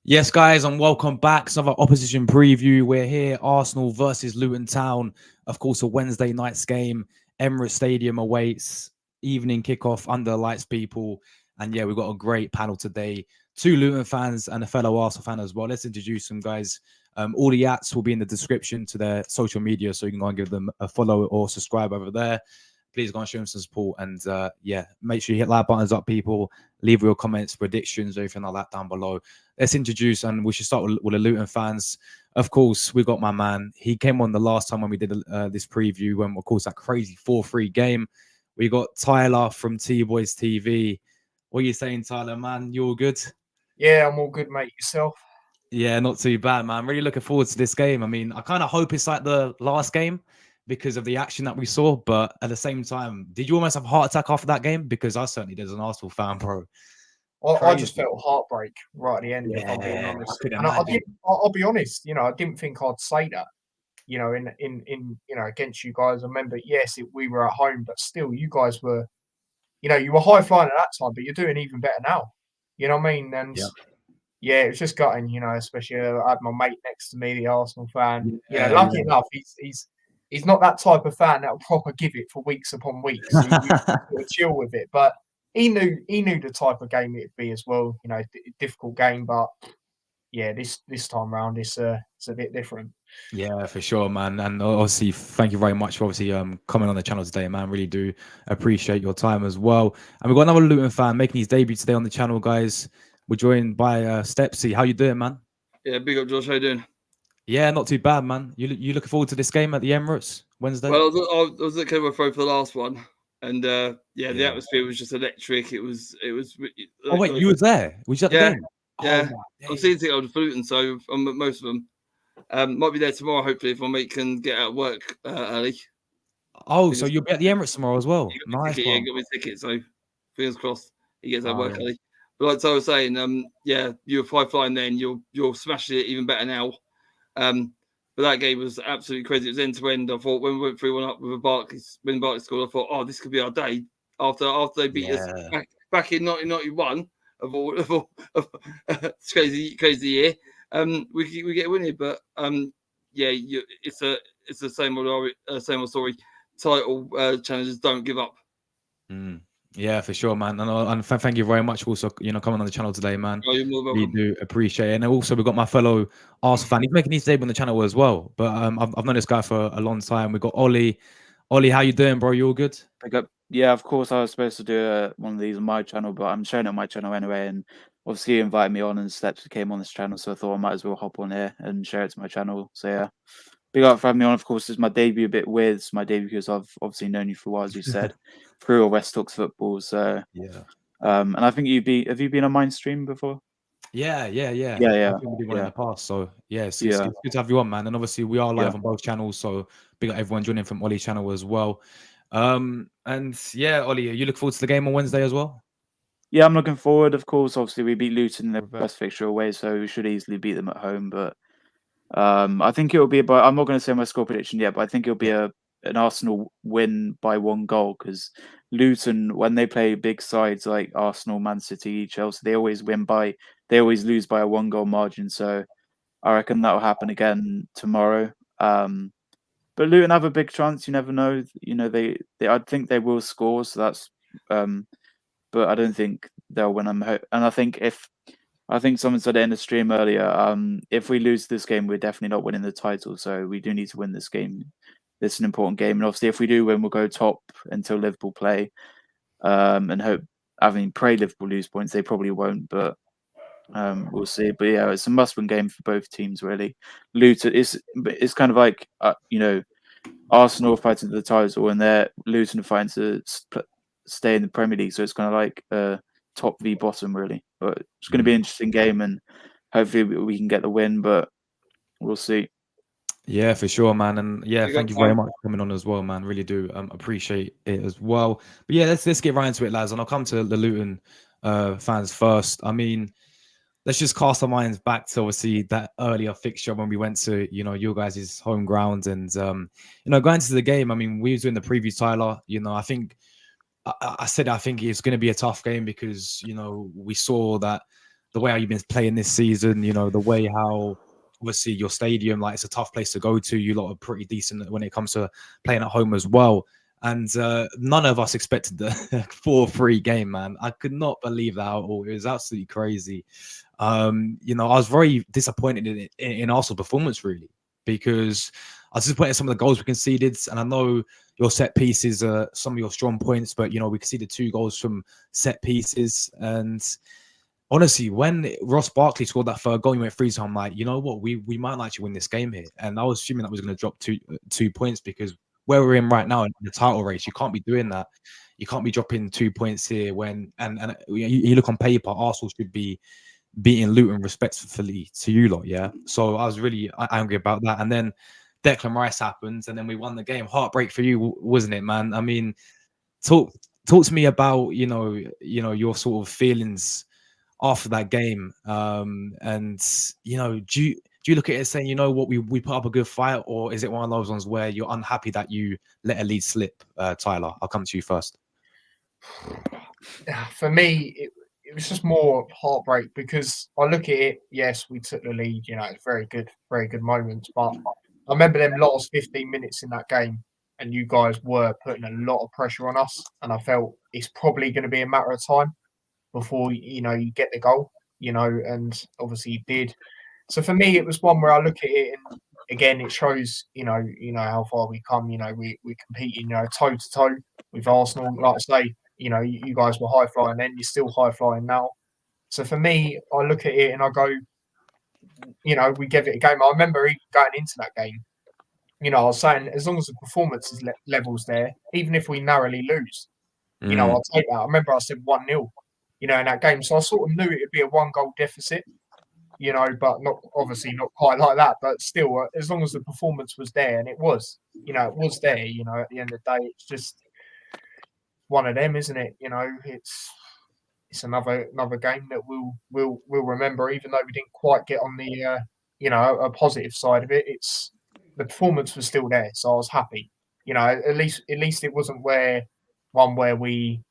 Yes, guys, and welcome back. It's another opposition preview. We're here, Arsenal versus Luton Town. Of course, a Wednesday night's game. Emirates Stadium awaits. Evening kickoff under the lights, people. And yeah, we've got a great panel today. Two Luton fans and a fellow Arsenal fan as well. Let's introduce them, guys. All the ats will be in the description to their social media, so you can go and give them a follow or subscribe over there. Please go and show them some support. And yeah, make sure you hit like buttons up, people. Leave your comments, predictions, everything like that down below. Let's introduce, and we should start with the Luton fans. Of course, we got my man. He came on the last time when we did this preview, when, of course, that crazy 4-3 game. We got Tyler from T-Boys TV. What are you saying, Tyler, man? You all good? Yeah, I'm all good, mate. Yourself? Yeah, not too bad, man. Really looking forward to this game. I mean, I kind of hope it's like the last game because of the action that we saw. But at the same time, did you almost have a heart attack after that game? Because I certainly did as an Arsenal fan, bro. I just Crazy. felt heartbreak right at the end, if I'm being Yeah, I honest. could And I imagine. didn't. I'll be honest. I didn't think I'd say that. In against you guys. I remember, yes, we were at home, but still, you guys were. You were high flying at that time, but you're doing even better now. You know what I mean? And Yeah. yeah, it was just gutting. Especially I had my mate next to me, the Arsenal fan. Yeah, Lucky enough, he's not that type of fan that'll proper give it for weeks upon weeks. He yeah. sort of chill with it, but he knew the type of game it'd be as well. Difficult game, but yeah, this time round it's a bit different. Yeah, for sure, man. And obviously, thank you very much for obviously coming on the channel today, man. Really do appreciate your time as well. And we've got another Luton fan making his debut today on the channel, guys. We're joined by Stepsy. How you doing, man? Yeah, big up, Josh. How you doing? Yeah, not too bad, man. You looking forward to this game at the Emirates Wednesday? Well, I was at Kenilworth Road for the last one, and yeah, the Yeah. atmosphere was just electric. It was. Oh wait, you was there? Was you at the Yeah, game? Oh yeah. my I'm days. seeing it on Luton, so I'm at most of them. Might be there tomorrow, hopefully, if my mate can get out of work early. Oh, so Fingers you'll be at the Emirates tomorrow as well. He got me Nice ticket. Yeah, he one. got me ticket. So fingers crossed he gets out of Oh work yeah. early. But like I was saying, yeah, you were high flying then. You're smashing it even better now. But that game was absolutely crazy. It was end to end. I thought when we went 3-1 up with a when Barclays scored, I thought, oh, this could be our day. After they beat us Yeah. back in 1991 of it's crazy year. We get winning, but yeah, it's the same old story. Title challenges don't give up. Mm. Yeah, for sure, man. And thank you very much for also, coming on the channel today, man. Oh, you're more than Really welcome. do appreciate it. And also, we've got my fellow Arsenal fan. He's making his debut on the channel as well. But I've known this guy for a long time. We've got Ollie. Ollie, how you doing, bro? You all good? Yeah, of course, I was supposed to do one of these on my channel, but I'm showing it on my channel anyway. And obviously, you invited me on, and Steps came on this channel, so I thought I might as well hop on here and share it to my channel. So yeah, big up for having me on. Of course, it's my debut, a bit weird. It's my debut because I've obviously known you for a while, as you said, through West Talks football. So Yeah. and I think have you been on mine stream before? Yeah. Yeah, I yeah, think we did one in yeah, the past. So yeah, it's yeah, good to have you on, man. And obviously, we are live yeah. on both channels. So big up everyone joining from Ollie's channel as well. And yeah, Ollie, you look forward to the game on Wednesday as well? Yeah, I'm looking forward. Of course, obviously we beat Luton in the first fixture away, so we should easily beat them at home. But I think it'll be about. I'm not going to say my score prediction yet, but I think it'll be an Arsenal win by 1 goal because Luton, when they play big sides like Arsenal, Man City, Chelsea, they always lose by a 1 goal margin. So I reckon that will happen again tomorrow. But Luton have a big chance. You never know. I think they will score. So that's. But I don't think they'll win. And I think someone said it in the stream earlier. If we lose this game, we're definitely not winning the title. So we do need to win this game. It's an important game, and obviously, if we do win, we'll go top until Liverpool play. And hope. I mean, pray Liverpool lose points. They probably won't, but we'll see. But yeah, it's a must-win game for both teams. Really, Luton. It's kind of like Arsenal fighting for the title, and they're Luton fighting to stay in the Premier League. So it's kind of like top v bottom, really. But it's going to be an interesting game, and hopefully we can get the win. But we'll see. Yeah, for sure, man. And yeah, Big thank up, you very man. much for coming on as well, man. Really do appreciate it as well. But yeah, let's get right into it, lads. And I'll come to the Luton fans first. I mean, let's just cast our minds back to obviously that earlier fixture when we went to your guys' home ground and going into the game. I mean, we were doing the preview, Tyler. I think I said I think it's going to be a tough game because we saw that the way how you've been playing this season. You know, the way how obviously your stadium, like it's a tough place to go to. You lot are pretty decent when it comes to playing at home as well. And none of us expected the 4-3 game, man. I could not believe that at all. It was absolutely crazy. You know, I was very disappointed in Arsenal's performance, really, because I was disappointed in some of the goals we conceded. And I know your set pieces are some of your strong points, but, you know, we conceded 2 goals from set pieces. And honestly, when Ross Barkley scored that third goal, you went 3-2. I'm like, you know what, we might actually win this game here. And I was assuming that was going to drop 2 points, because where we're in right now in the title race, you can't be doing that. You can't be dropping 2 points here when and you look on paper, Arsenal should be beating Luton respectfully to you lot, yeah. So I was really angry about that. And then Declan Rice happens, and then we won the game. Heartbreak for you, wasn't it, man? I mean, talk to me about your sort of feelings after that game. And you know, do you look at it saying, you know what, we put up a good fight, or is it one of those ones where you're unhappy that you let a lead slip? Tyler, I'll come to you first. For me, it was just more heartbreak, because I look at it, yes, we took the lead, you know, it's very good moments, but I remember them last 15 minutes in that game, and you guys were putting a lot of pressure on us, and I felt it's probably going to be a matter of time before, you know, you get the goal, you know, and obviously you did. So for me, it was one where I look at it, and again, it shows, you know how far we come. You know, we're competing, you know, toe to toe with Arsenal. Like I say, you know, you guys were high flying then, you're still high flying now. So for me, I look at it and I go, you know, we give it a game. I remember even going into that game, you know, I was saying, as long as the performance is levels there, even if we narrowly lose, you know, I'll take that. I remember I said 1-0, you know, in that game. So I sort of knew it'd be a 1-goal deficit, you know, but not obviously not quite like that. But still, as long as the performance was there, and it was, you know, it was there, you know, at the end of the day, it's just one of them, isn't it? You know, it's another game that we'll remember, even though we didn't quite get on the you know, a positive side of it. It's the performance was still there, so I was happy. You know, at least it wasn't where we,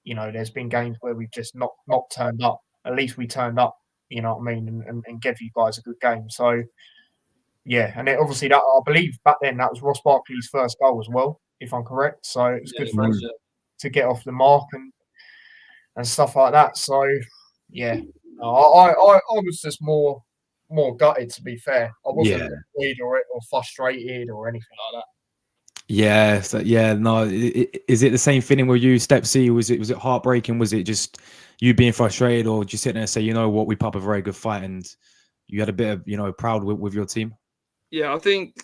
you know, there's been games where we've just not turned up. At least we turned up, you know what I mean, and gave you guys a good game. So yeah, and it, obviously that, I believe back then that was Ross Barkley's first goal as well, if I'm correct. So it was good for him to get off the mark and stuff like that. So yeah, I was just more gutted, to be fair. I wasn't annoyed or frustrated or anything like that. Yeah, so yeah, no. Is it the same feeling with you, Step C? Was it heartbreaking? Was it just you being frustrated, or did you sit there and say, you know what, we put up a very good fight, and you had a bit of, you know, proud with your team? Yeah, I think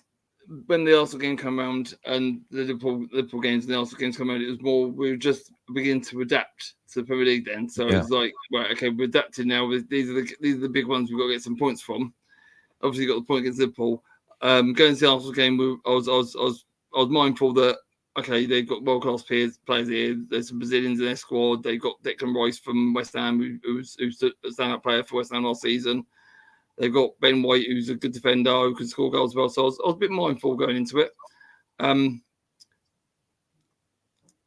when the Arsenal game came around and the Liverpool games and the Arsenal games come around, it was more we were just beginning to adapt to the Premier League then. So it's like, right, okay, we're adapting now. These are the big ones we've got to get some points from. Obviously, got the point against Liverpool. Going to the Arsenal game, I was mindful that, okay, they've got world-class players here. There's some Brazilians in their squad. They've got Declan Rice from West Ham, who's a stand-up player for West Ham last season. They've got Ben White, who's a good defender, who can score goals as well. So I was a bit mindful going into it.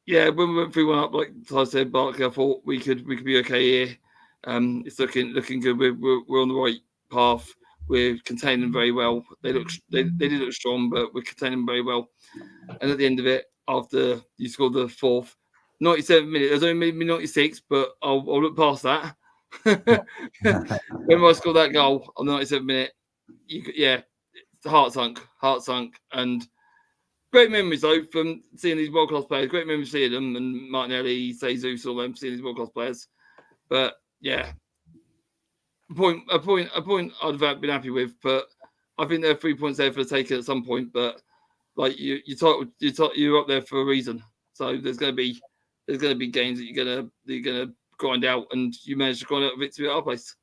Yeah, when we went 3-1 up, like I said, Barkley, I thought we could be okay here. It's looking good. We're on the right path. We're containing them very well. They did look strong, but we're containing them very well. And at the end of it, after you scored the fourth, 97 minutes, it was only maybe 96, but I'll look past that. When I scored that goal on the 97th minute, heart sunk, and great memories though from seeing these world class players. Great memories seeing them, and Martinelli, Jesus, all them, seeing these world class players. But yeah, a point I'd have been happy with, but I think there are 3 points there for the taking at some point. But like you're up there for a reason, so there's going to be games that you're gonna grind out, and you managed to grind out a victory at our place.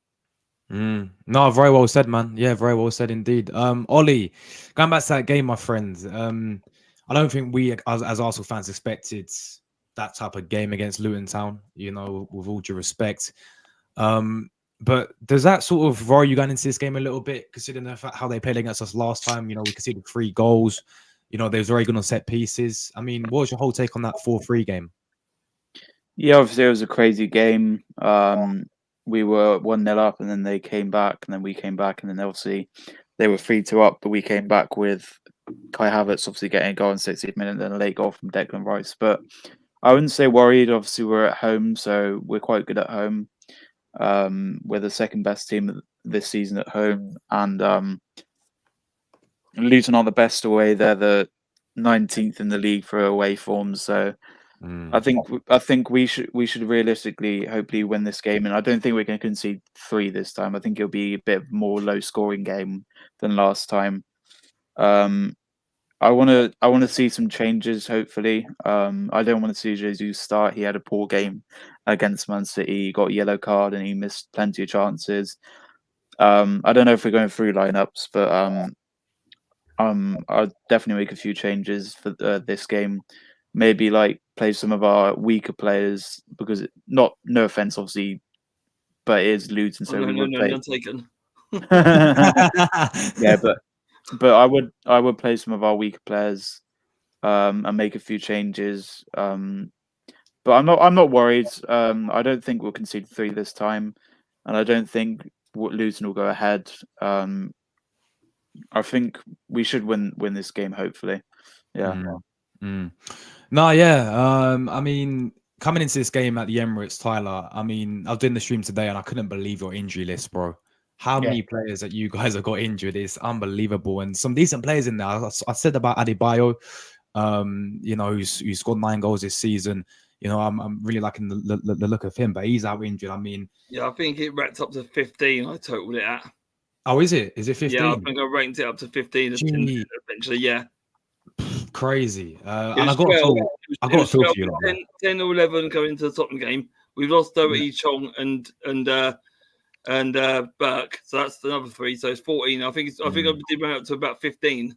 No, very well said, man. Yeah, very well said indeed. Ollie, going back to that game, my friend. I don't think we, as Arsenal fans, expected that type of game against Luton Town. You know, with all due respect. But does that sort of worry you going into this game a little bit, considering the fact how they played against us last time? You know, we conceded 3 goals. You know, they was very good on set pieces. I mean, what was your whole take on that 4-3 game? Yeah, obviously it was a crazy game. we were 1-0 up, and then they came back, and then we came back, and then obviously they were 3-2 up, but we came back with Kai Havertz obviously getting a goal in 60th minute, and then a late goal from Declan Rice. But I wouldn't say worried. Obviously, we're at home, so we're quite good at home. We're the second best team this season at home, and Luton are the best away. They're the 19th in the league for away forms. So I think we should realistically, hopefully, win this game. And I don't think we're going to concede 3 this time. I think it'll be a bit more low scoring game than last time. I want to see some changes. Hopefully, I don't want to see Jesus start. He had a poor game against Man City. He got a yellow card and he missed plenty of chances. I don't know if we're going through lineups, but I'll definitely make a few changes for this game. Maybe like play some of our weaker players because no offense, obviously, but it is Luton, so we would play. None taken. Yeah, but I would play some of our weaker players, and make a few changes. But I'm not worried. I don't think we'll concede 3 this time, and I don't think Luton will go ahead. I think we should win this game. Hopefully, yeah. No, yeah. I mean, coming into this game at the Emirates, Tyler. I mean, I was doing the stream today, and I couldn't believe your injury list, bro. How many players that you guys have got injured is unbelievable, and some decent players in there. I said about Adebayo, who scored 9 goals this season. I'm really liking the look of him, but he's out injured. I mean, yeah, I think it racked up to 15. I totaled it at. Oh, is it? Is it 15? Yeah, I think I ranked it up to 15 eventually. Yeah, crazy. And I got to feel for you. 10 or 11 going into the Tottenham game. We've lost Doherty, Chong, and Burke, so that's another 3. So it's 14. I think I did run up to about 15.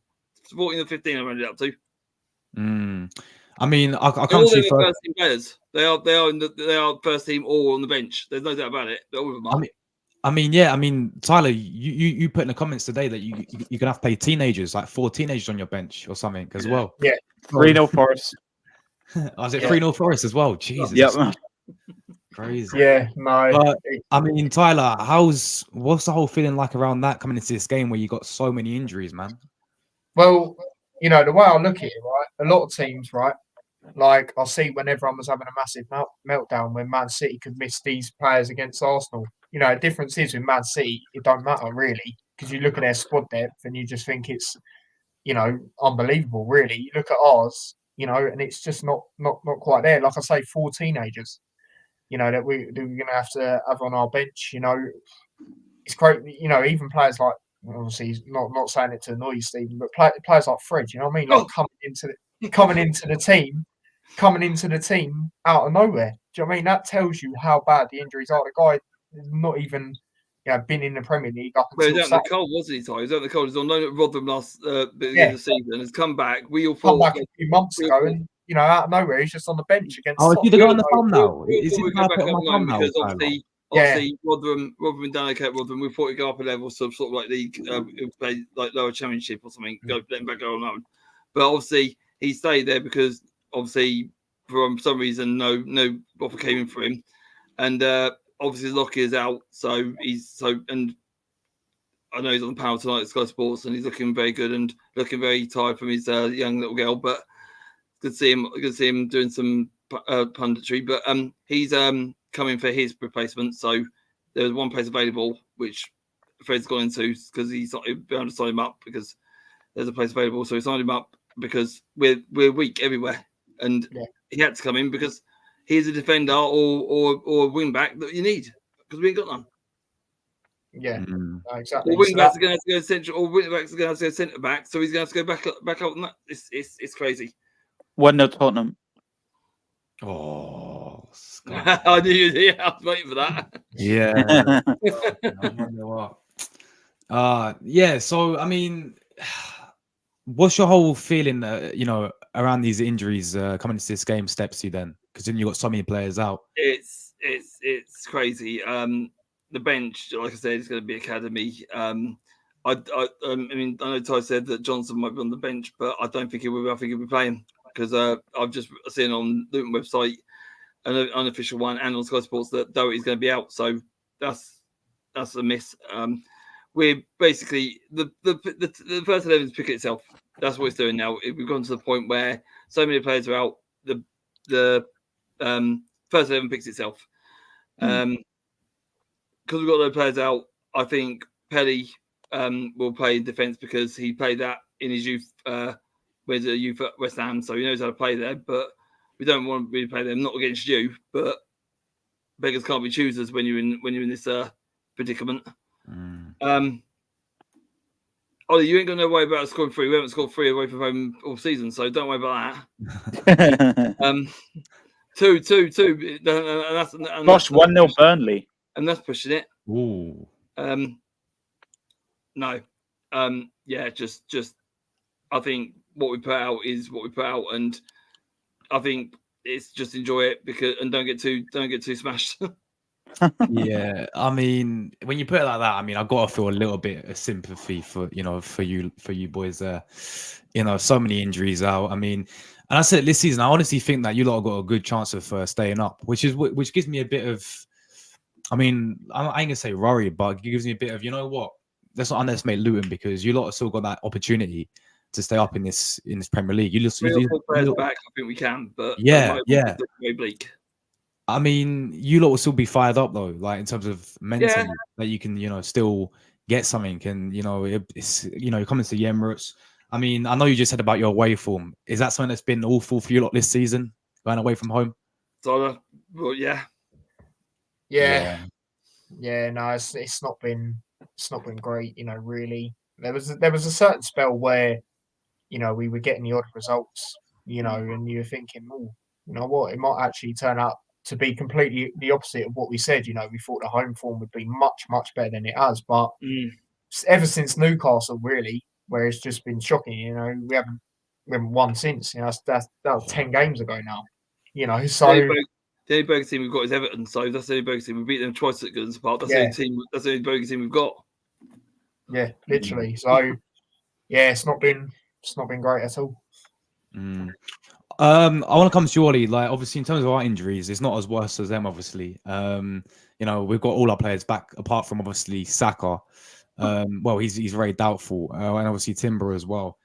14 or 15. I ran it up to. I mean, I can't all see first team players. They are first team or on the bench. There's no doubt about it. All of them are. I mean, Tyler, you put in the comments today that you're gonna have to play teenagers, like 4 teenagers on your bench or something as well. Yeah, 3-0 Forest. Was it 3-0 Forest as well? Jesus. Yep. Crazy. Yeah, no. But I mean, Tyler, what's the whole feeling like around that coming into this game where you got so many injuries, man? Well, the way I look at it, right, a lot of teams, right, like I see when everyone was having a massive meltdown when Man City could miss these players against Arsenal. The difference is with Man City, it don't matter really because you look at their squad depth and you just think it's, unbelievable. Really, you look at ours, and it's just not quite there. Like I say, 4 teenagers, that we're going to have on our bench. It's great. Even players like, obviously, he's not saying it to annoy you, Stephen, but players like Fred. You know what I mean? Like coming into the team out of nowhere. Do you know what I mean? That tells you how bad the injuries are. The guy has not even been in the Premier League up until he was out in the cold, wasn't he, Ty? He was out in the cold. He was on loan at Rotherham last beginning of the season. Has come back. We all come back a few months ago, and out of nowhere he's just on the bench against. Oh, is he the guy on the thumb now? Is he the guy on the thumb now? Because obviously, Rotherham done okay at Rotherham. We thought he'd go up a level, sort of like league, play like lower championship or something. Let him back go on loan. But obviously, he stayed there because obviously, for some reason, no offer came in for him, and obviously Lockie is out, and I know he's on the panel tonight at Sky Sports, and he's looking very good and looking very tired from his young little girl. But good to see him doing some punditry. But he's coming for his replacement, so there's one place available which Fred's gone into because he's bound to sign him up because there's a place available. So he signed him up because we're weak everywhere, and he had to come in because he's a defender or a wing back that you need because we ain't got none. Yeah, exactly. Or wing backs are going to have to go central, or wing backs are going to have to go centre back. So he's going to have to go back up on that. It's crazy. 1-0 Tottenham. Oh, I knew you. Yeah, I was waiting for that. Yeah. Yeah. So I mean, what's your whole feeling? Around these injuries coming into this game, Stepsy. Then, because then you got so many players out. It's crazy. The bench, like I said, is going to be academy. I mean, I know Ty said that Johnson might be on the bench, but I don't think he will. I think he'll be playing because I've just seen on Luton website, an unofficial one, and on Sky Sports that Doherty's going to be out. So that's a miss. We're basically the first 11's pick itself. That's what it's doing now. We've gone to the point where so many players are out. The first 11 picks itself. Because we've got those players out, I think Pelly will play in defence because he played that in his youth. With a youth at West Ham, so he knows how to play there. But we don't want to really play them. Not against you, but beggars can't be choosers when you're in this predicament. Ollie, you ain't got no worry about scoring 3. We haven't scored 3 away from home all season, so don't worry about that. 2-2. Gosh, 1-0 Burnley. And that's pushing it. Ooh. No. Yeah, just I think what we put out is what we put out, and I think it's just enjoy it and don't get too smashed. Yeah, I mean, when you put it like that, I mean, I've got to feel a little bit of sympathy for you boys there. So many injuries out. I mean, and I said this season, I honestly think that you lot have got a good chance of staying up, which gives me a bit of, I mean, I ain't gonna say worry, but it gives me a bit of, you know what? Let's not underestimate Luton, because you lot have still got that opportunity to stay up in this Premier League. You just players back. I think we can, but yeah. Very bleak. I mean, you lot will still be fired up though, like in terms of mentally, that you can, still get something. And it's you're coming to the Emirates. I mean, I know you just said about your away form. Is that something that's been awful for you lot this season, going away from home? So, well, yeah. No, it's not been great. Really, there was a certain spell where we were getting the odd results. And you were thinking, oh, you know what, it might actually turn out to be completely the opposite of what we said. We thought the home form would be much, much better than it has. But ever since Newcastle, really, where it's just been shocking. We haven't won since. That was 10 games ago now. So the only bogey team we've got is Everton. So that's the only bogey team. We beat them twice at Goodens Park. That's the only bogey team we've got. Yeah, literally. So it's not been great at all. I want to come to you, Ollie. Like, obviously, in terms of our injuries, it's not as worse as them. Obviously, we've got all our players back, apart from obviously Saka. Well, he's very doubtful, and obviously Timber as well.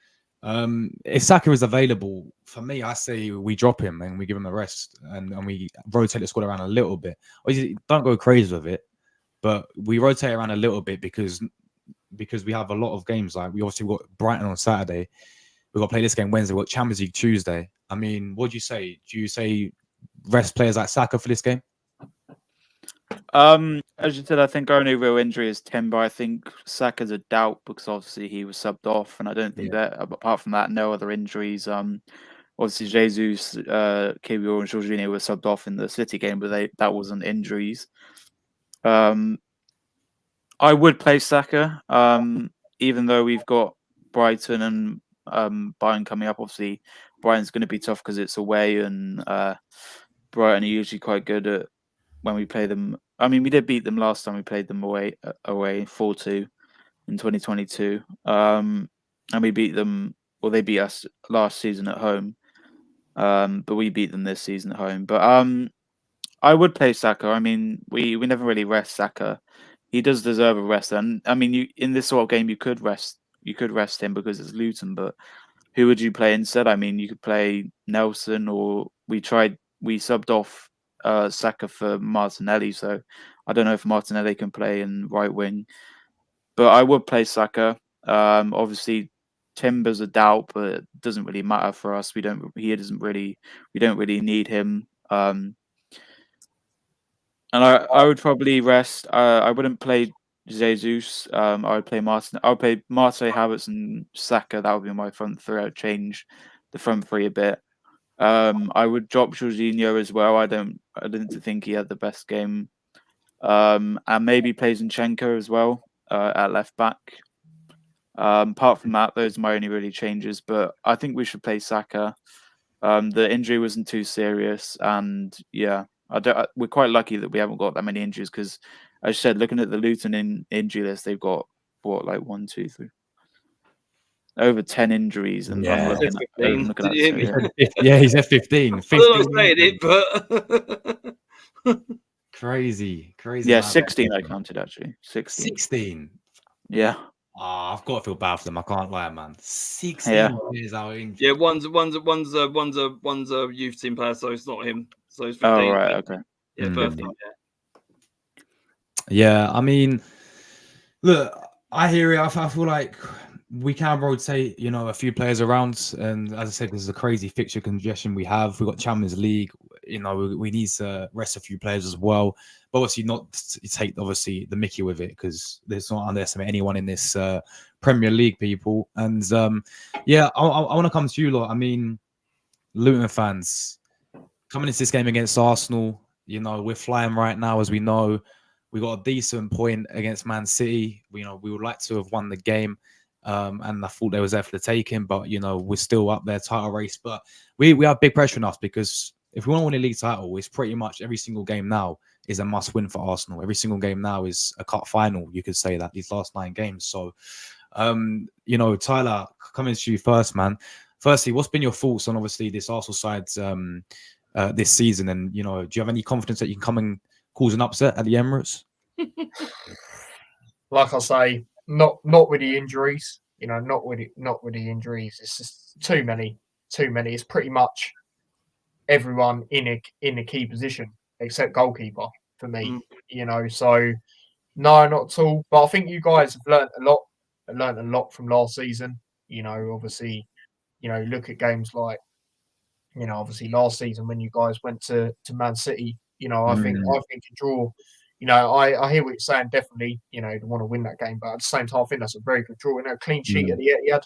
If Saka is available, for me, I say we drop him and we give him a rest, and we rotate the squad around a little bit. Obviously, don't go crazy with it, but we rotate around a little bit because we have a lot of games. Like, we obviously got Brighton on Saturday. We've got to play this game Wednesday. We've got Champions League Tuesday. I mean, what do you say? Do you say rest players like Saka for this game? As you said, I think our only real injury is Timber. I think Saka's a doubt because obviously he was subbed off, and I don't think that apart from that, no other injuries. Obviously Jesus, Kiwior, and Jorginho were subbed off in the City game, but that wasn't injuries. I would play Saka, even though we've got Brighton and Bayern coming up. Obviously, Brighton's going to be tough because it's away, and Brighton are usually quite good at when we play them. I mean, we did beat them last time we played them away 4-2 in 2022, and we beat them. Well, they beat us last season at home, but we beat them this season at home. But I would play Saka. I mean, we never really rest Saka. He does deserve a rest, and I mean, in this sort of game, you could rest him because it's Luton. But who would you play instead? I mean, you could play Nelson, or we subbed off Saka for Martinelli. So I don't know if Martinelli can play in right wing, but I would play Saka. Obviously, Timber's a doubt, but it doesn't really matter for us. We don't really need him. And I would probably rest. I wouldn't play Jesus. I would play Martin. I would play Marte, Havertz, and Saka. That would be my front three. I would change the front three a bit. I would drop Jorginho as well. I didn't think he had the best game. And maybe play Zinchenko as well at left back. Apart from that, those are my only really changes. But I think we should play Saka. The injury wasn't too serious, and yeah, we're quite lucky that we haven't got that many injuries because, as I said, looking at the Luton injury list, they've got like 1, 2, 3, over 10 injuries, and I'm looking at Yeah, he's at 15. I'm not saying it, but Crazy. Yeah, amount of 16 I effort. counted actually. 16. 16. Yeah. I've got to feel bad for them. I can't lie, man. 16 Yeah. players out injured. Yeah, one's a youth team player, so it's not him. So it's 15. Oh, right. Okay. Yeah, first team. Yeah, I mean, look, I hear it. I feel like we can rotate, a few players around. And as I said, this is a crazy fixture congestion we have. We've got Champions League. We need to rest a few players as well. But obviously, not to take obviously the Mickey with it, because there's not underestimate anyone in this Premier League, people. And I want to come to you lot. I mean, Luton fans coming into this game against Arsenal, we're flying right now, as we know. We got a decent point against Man City. We would like to have won the game, and I thought there was there for the taking. But we're still up there, title race. But we have big pressure on us, because if we want to win a league title, it's pretty much every single game now is a must win for Arsenal. Every single game now is a cup final. You could say that these last 9 games. So, Tyler, coming to you first, man. Firstly, what's been your thoughts on obviously this Arsenal side this season, and do you have any confidence that you can come and cause an upset at the Emirates? Like I say, not with the injuries. Not with the injuries. It's just too many. It's pretty much everyone in a key position except goalkeeper for me. So no, not at all. But I think you guys have learnt a lot from last season. Obviously, look at games like, obviously last season when you guys went to Man City. I think a draw. I hear what you're saying. Definitely, they want to win that game, but at the same time, I think that's a very good draw. A clean sheet at the Etihad.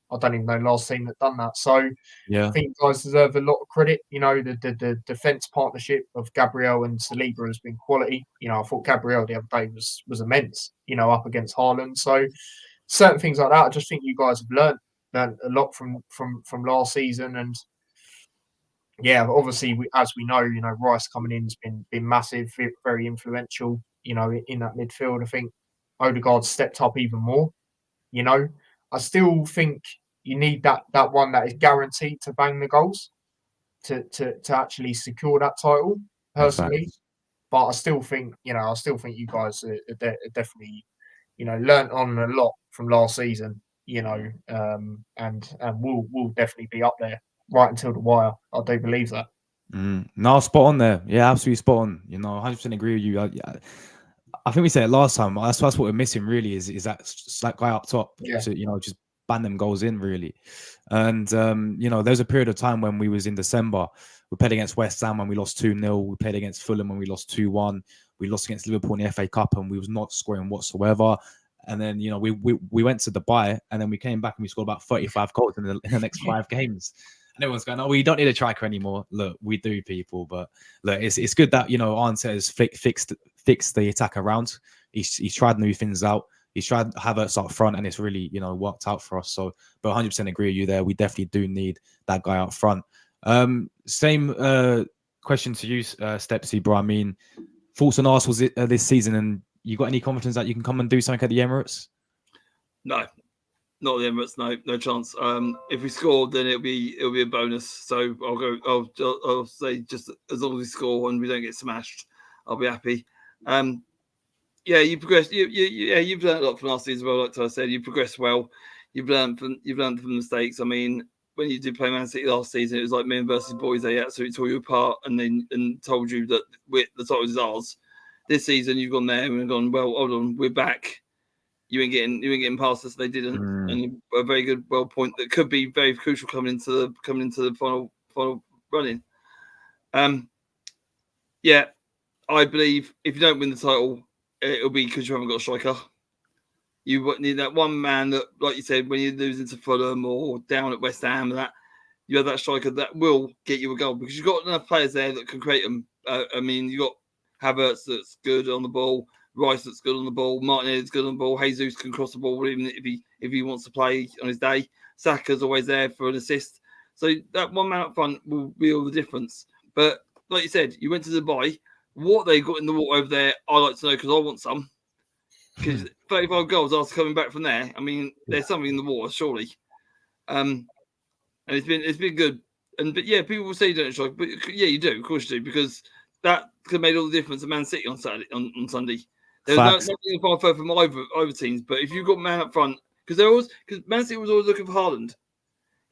I don't even know last team that done that. So Yeah, I think you guys deserve a lot of credit. The defence partnership of Gabriel and Saliba has been quality. I thought Gabriel the other day was immense. Up against Haaland. So certain things like that, I just think you guys have learned a lot from last season. And yeah, obviously, as we know, Rice coming in has been massive, very influential. In that midfield, I think Odegaard stepped up even more. I still think you need that one that is guaranteed to bang the goals to actually secure that title. Personally, but I still think you guys are definitely learnt on a lot from last season. And we'll definitely be up there right until the wire. I do believe that. No, spot on there. Yeah, absolutely spot on. 100% agree with you. I think we said it last time. That's what we're missing, really, is that guy up top to just ban them goals in, really. And there's a period of time when we was in December. We played against West Ham when we lost 2-0. We played against Fulham when we lost 2-1. We lost against Liverpool in the FA Cup and we was not scoring whatsoever. And then we went to Dubai and then we came back and we scored about 35 goals in the next 5 games. And everyone's going, "Oh, we don't need a striker anymore." Look, we do, people. But look, it's good that Arteta has fixed the attack around. He's tried new things out. He's tried Havertz up front, and it's really worked out for us. So, but 100% agree with you there. We definitely do need that guy up front. Same question to you, Stepsy, bro. I mean, thoughts on Arsenal this season, and you got any confidence that you can come and do something at the Emirates? No, not the Emirates. No chance. If we score, then it'll be a bonus. So I'll say just as long as we score and we don't get smashed, I'll be happy. Yeah, you progressed. You've learned a lot from last season as well. Like I said, you progressed well. You've learned from mistakes. I mean, when you did play Man City last season, it was like men versus boys. They absolutely tore you apart and told you that the title is ours. This season, you've gone there and gone, well, hold on, we're back. You ain't getting past us. They didn't, and a very good point that could be very crucial coming into the final running. Yeah, I believe if you don't win the title, it'll be because you haven't got a striker. You need that one man that, like you said, when you're losing to Fulham or down at West Ham, that you have that striker that will get you a goal because you've got enough players there that can create them. I mean, you got Havertz that's good on the ball, Rice that's good on the ball, Martinez good on the ball, Jesus can cross the ball even if he wants to play on his day. Saka's always there for an assist. So that one man up front will be all the difference. But like you said, you went to Dubai. What they got in the water over there, I like to know because I want some. Because 35 goals after coming back from there, I mean, there's something in the water, surely. And it's been good. But yeah, people will say you don't strike, but yeah, you do, of course you do, because that could have made all the difference to Man City on Saturday on Sunday. There's nothing far further from either teams, but if you've got man up front, because Man City was always looking for Haaland.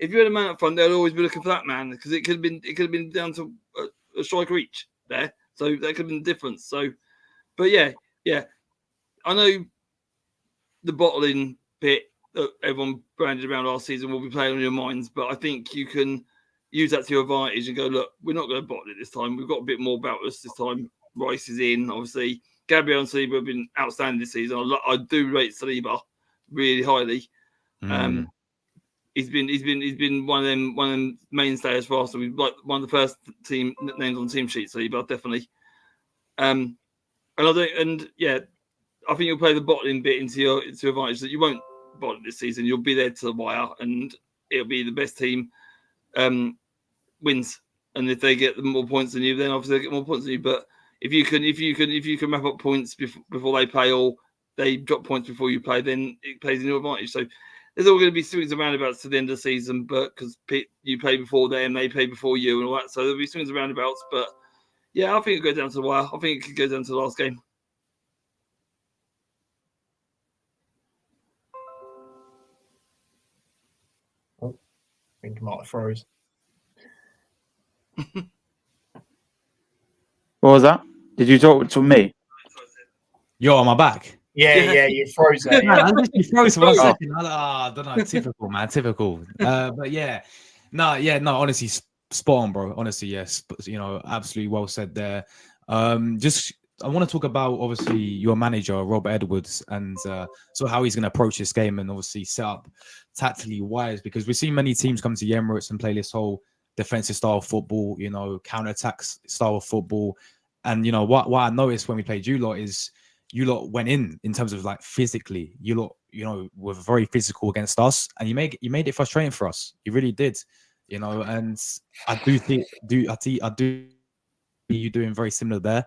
If you had a man up front, they'd always be looking for that man because it could have been down to a striker each there, so that could have been the difference. So, but yeah, I know the bottling bit that everyone branded around last season will be playing on your minds, but I think you can use that to your advantage and go, look, we're not going to bottle it this time. We've got a bit more about us this time. Rice is in, obviously. Gabriel and Saliba have been outstanding this season. I do rate Saliba really highly. He's been one of them mainstays for Arsenal. We've like one of the first team names on the team sheet, Saliba definitely. I think you'll play the bottling bit into your advantage that you won't bottle this season. You'll be there to the wire, and it'll be the best team wins. And if they get more points than you, then obviously they get more points than you. But if you can wrap up points before they play, or they drop points before you play, then it plays in your advantage. So there's all going to be swings and roundabouts to the end of the season, but because you play before them, they play before you, and all that. So there'll be swings and roundabouts. But yeah, I think it'll go down to the wire. I think it could go down to the last game. I think he might have froze. What was that? Did you talk to me? You're on my back. Yeah, you froze there. Man, Yeah. I literally froze for 1 second. I don't know. Typical, man. Typical. But yeah. No, honestly, spot on, bro. Honestly, yes. Absolutely well said there. I want to talk about, obviously, your manager, Rob Edwards, and so how he's going to approach this game and obviously set up tactically wise, because we've seen many teams come to the Emirates and play this whole defensive style of football, counter-attack style of football. And, what I noticed when we played you lot is you lot went in terms of like physically. You lot, were very physical against us, and you made it frustrating for us. You really did, and I do see you doing very similar there.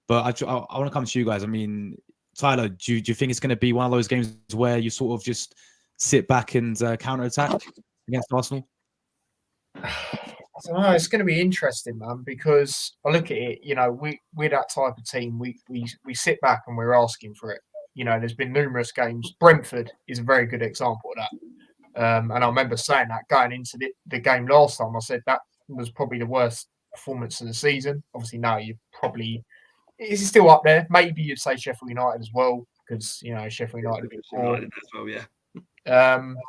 But I want to come to you guys. I mean, Tyler, do you think it's going to be one of those games where you sort of just sit back and counter-attack against Arsenal? I don't know. It's going to be interesting, man, because I look at it. We're that type of team. We sit back and we're asking for it. There's been numerous games. Brentford is a very good example of that. And I remember saying that going into the game last time. I said that was probably the worst performance of the season. Obviously, now is still up there. Maybe you'd say Sheffield United as well, because Sheffield United a bit poor. As well, yeah.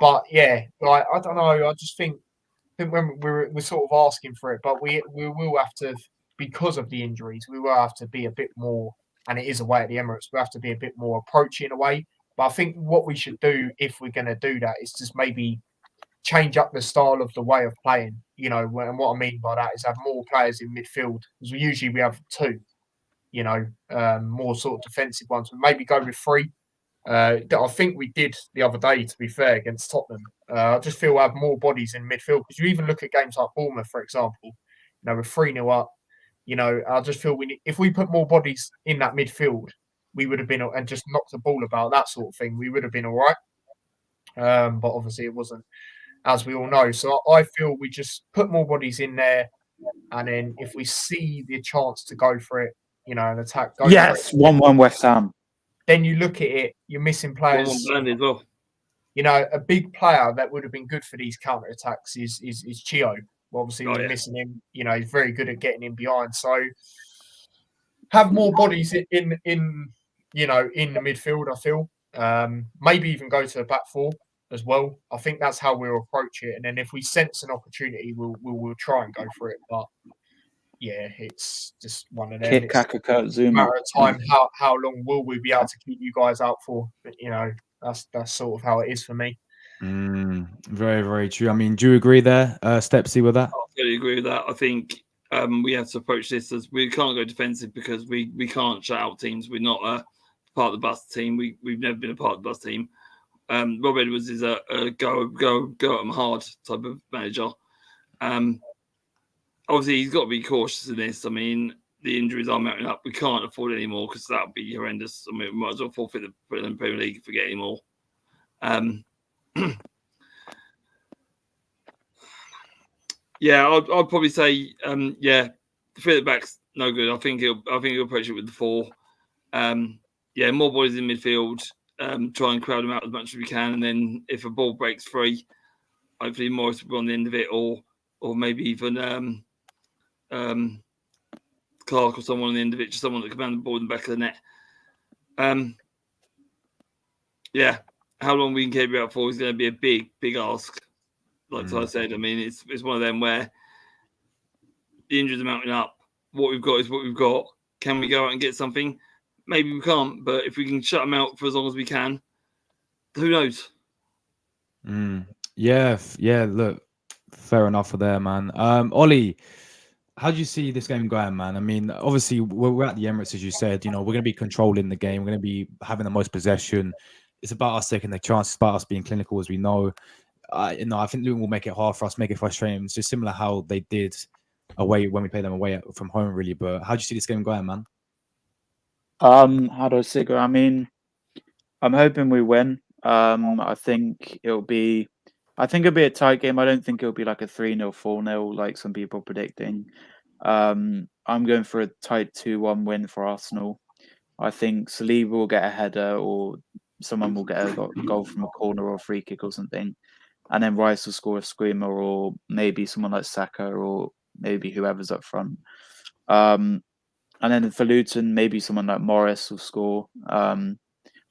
But yeah, like I don't know. I just think when we're sort of asking for it, but we will have to, because of the injuries, we will have to be a bit more, and it is away at the Emirates, we have to be a bit more approachy in a way. But I think what we should do, if we're going to do that, is just maybe change up the style of the way of playing, and what I mean by that is have more players in midfield, because we have two, more sort of defensive ones, but maybe go with three. I think we did the other day, to be fair, against Tottenham. I just feel we have more bodies in midfield, because you even look at games like Bournemouth, for example, we're 3-0 up. I just feel if we put more bodies in that midfield, we would have been, and just knocked the ball about, that sort of thing, we would have been all right. But obviously it wasn't, as we all know. So I feel we just put more bodies in there, and then if we see the chance to go for it, an attack, go for it. Yes, 1-1 West Ham. Then you look at it, you're missing players. As well. A big player that would have been good for these counter attacks is Chio. Well, obviously, we're missing him. He's very good at getting in behind. So have more bodies in the midfield. I feel maybe even go to a back four as well. I think that's how we'll approach it. And then if we sense an opportunity, we'll try and go for it. But yeah, it's just one of them. It's a matter of time. How long will we be able to keep you guys out for? But, that's sort of how it is for me. Very, very true. I mean, do you agree there, Stepsy, with that? I totally agree with that. I think we have to approach this as we can't go defensive, because we can't shut out teams. We're not a part of the bus team. We've never been a part of the bus team. Rob Edwards is a go at them hard type of manager. Obviously, he's got to be cautious in this. I mean, the injuries are mounting up. We can't afford any more, because that would be horrendous. I mean, we might as well forfeit the Premier League for getting more. Yeah, I'd probably say, the three at the backs no good. I think he'll approach it with the 4. More bodies in midfield. Try and crowd them out as much as we can, and then if a ball breaks free, hopefully Morris will be on the end of it, or maybe even Clark or someone on the end of it, just someone that can command the ball in the back of the net. How long we can keep it out for is going to be a big ask. Like I said, I mean, it's one of them where the injuries are mounting up. What we've got is what we've got. Can we go out and get something? Maybe we can't, but if we can shut them out for as long as we can, who knows? Yeah. Look, fair enough for there, man. Ollie, how do you see this game going, man? I mean, obviously we're at the Emirates, as you said. We're going to be controlling the game. We're going to be having the most possession. It's about us taking the chance. It's about us being clinical, as we know. I think Luton will make it hard for us, make it frustrating. It's just similar how they did away when we played them away from home, really. But how do you see this game going, man? How do I see it? I mean, I'm hoping we win. I think it'll be a tight game. I don't think it'll be like a 3-0, 4-0 like some people are predicting. I'm going for a tight 2-1 win for Arsenal. I think Saliba will get a header, or someone will get a goal from a corner or a free kick or something, and then Rice will score a screamer, or maybe someone like Saka, or maybe whoever's up front. And then for Luton, maybe someone like Morris will score,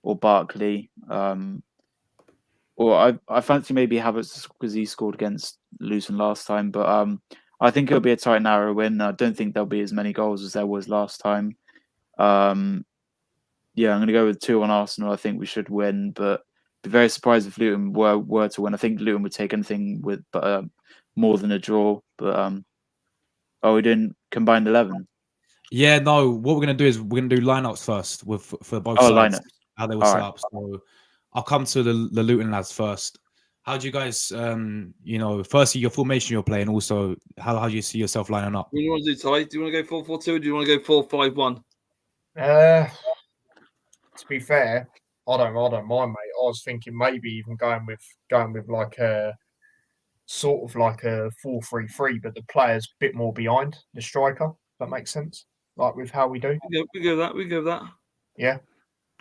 or Barkley. Or I fancy maybe Havertz because he scored against Luton last time. But I think it'll be a tight, narrow win. I don't think there'll be as many goals as there was last time. I'm going to go with 2 on Arsenal. I think we should win, but be very surprised if Luton were to win. I think Luton would take anything with more than a draw. But we didn't combine 11. Yeah, no. What we're gonna do is we're gonna do lineups first for both sides. Lineups. How they will set up. So I'll come to the Luton lads first. How do you guys, firstly your formation you're playing, also how do you see yourself lining up? What do you want to do, Ty? Do you want to go 4-4-2, or do you want to go 4-5-1? To be fair, I don't mind, mate. I was thinking maybe even going with like a sort of like a 4-3-3, but the players a bit more behind the striker. If that makes sense. Like with how we do. We go with that. Yeah.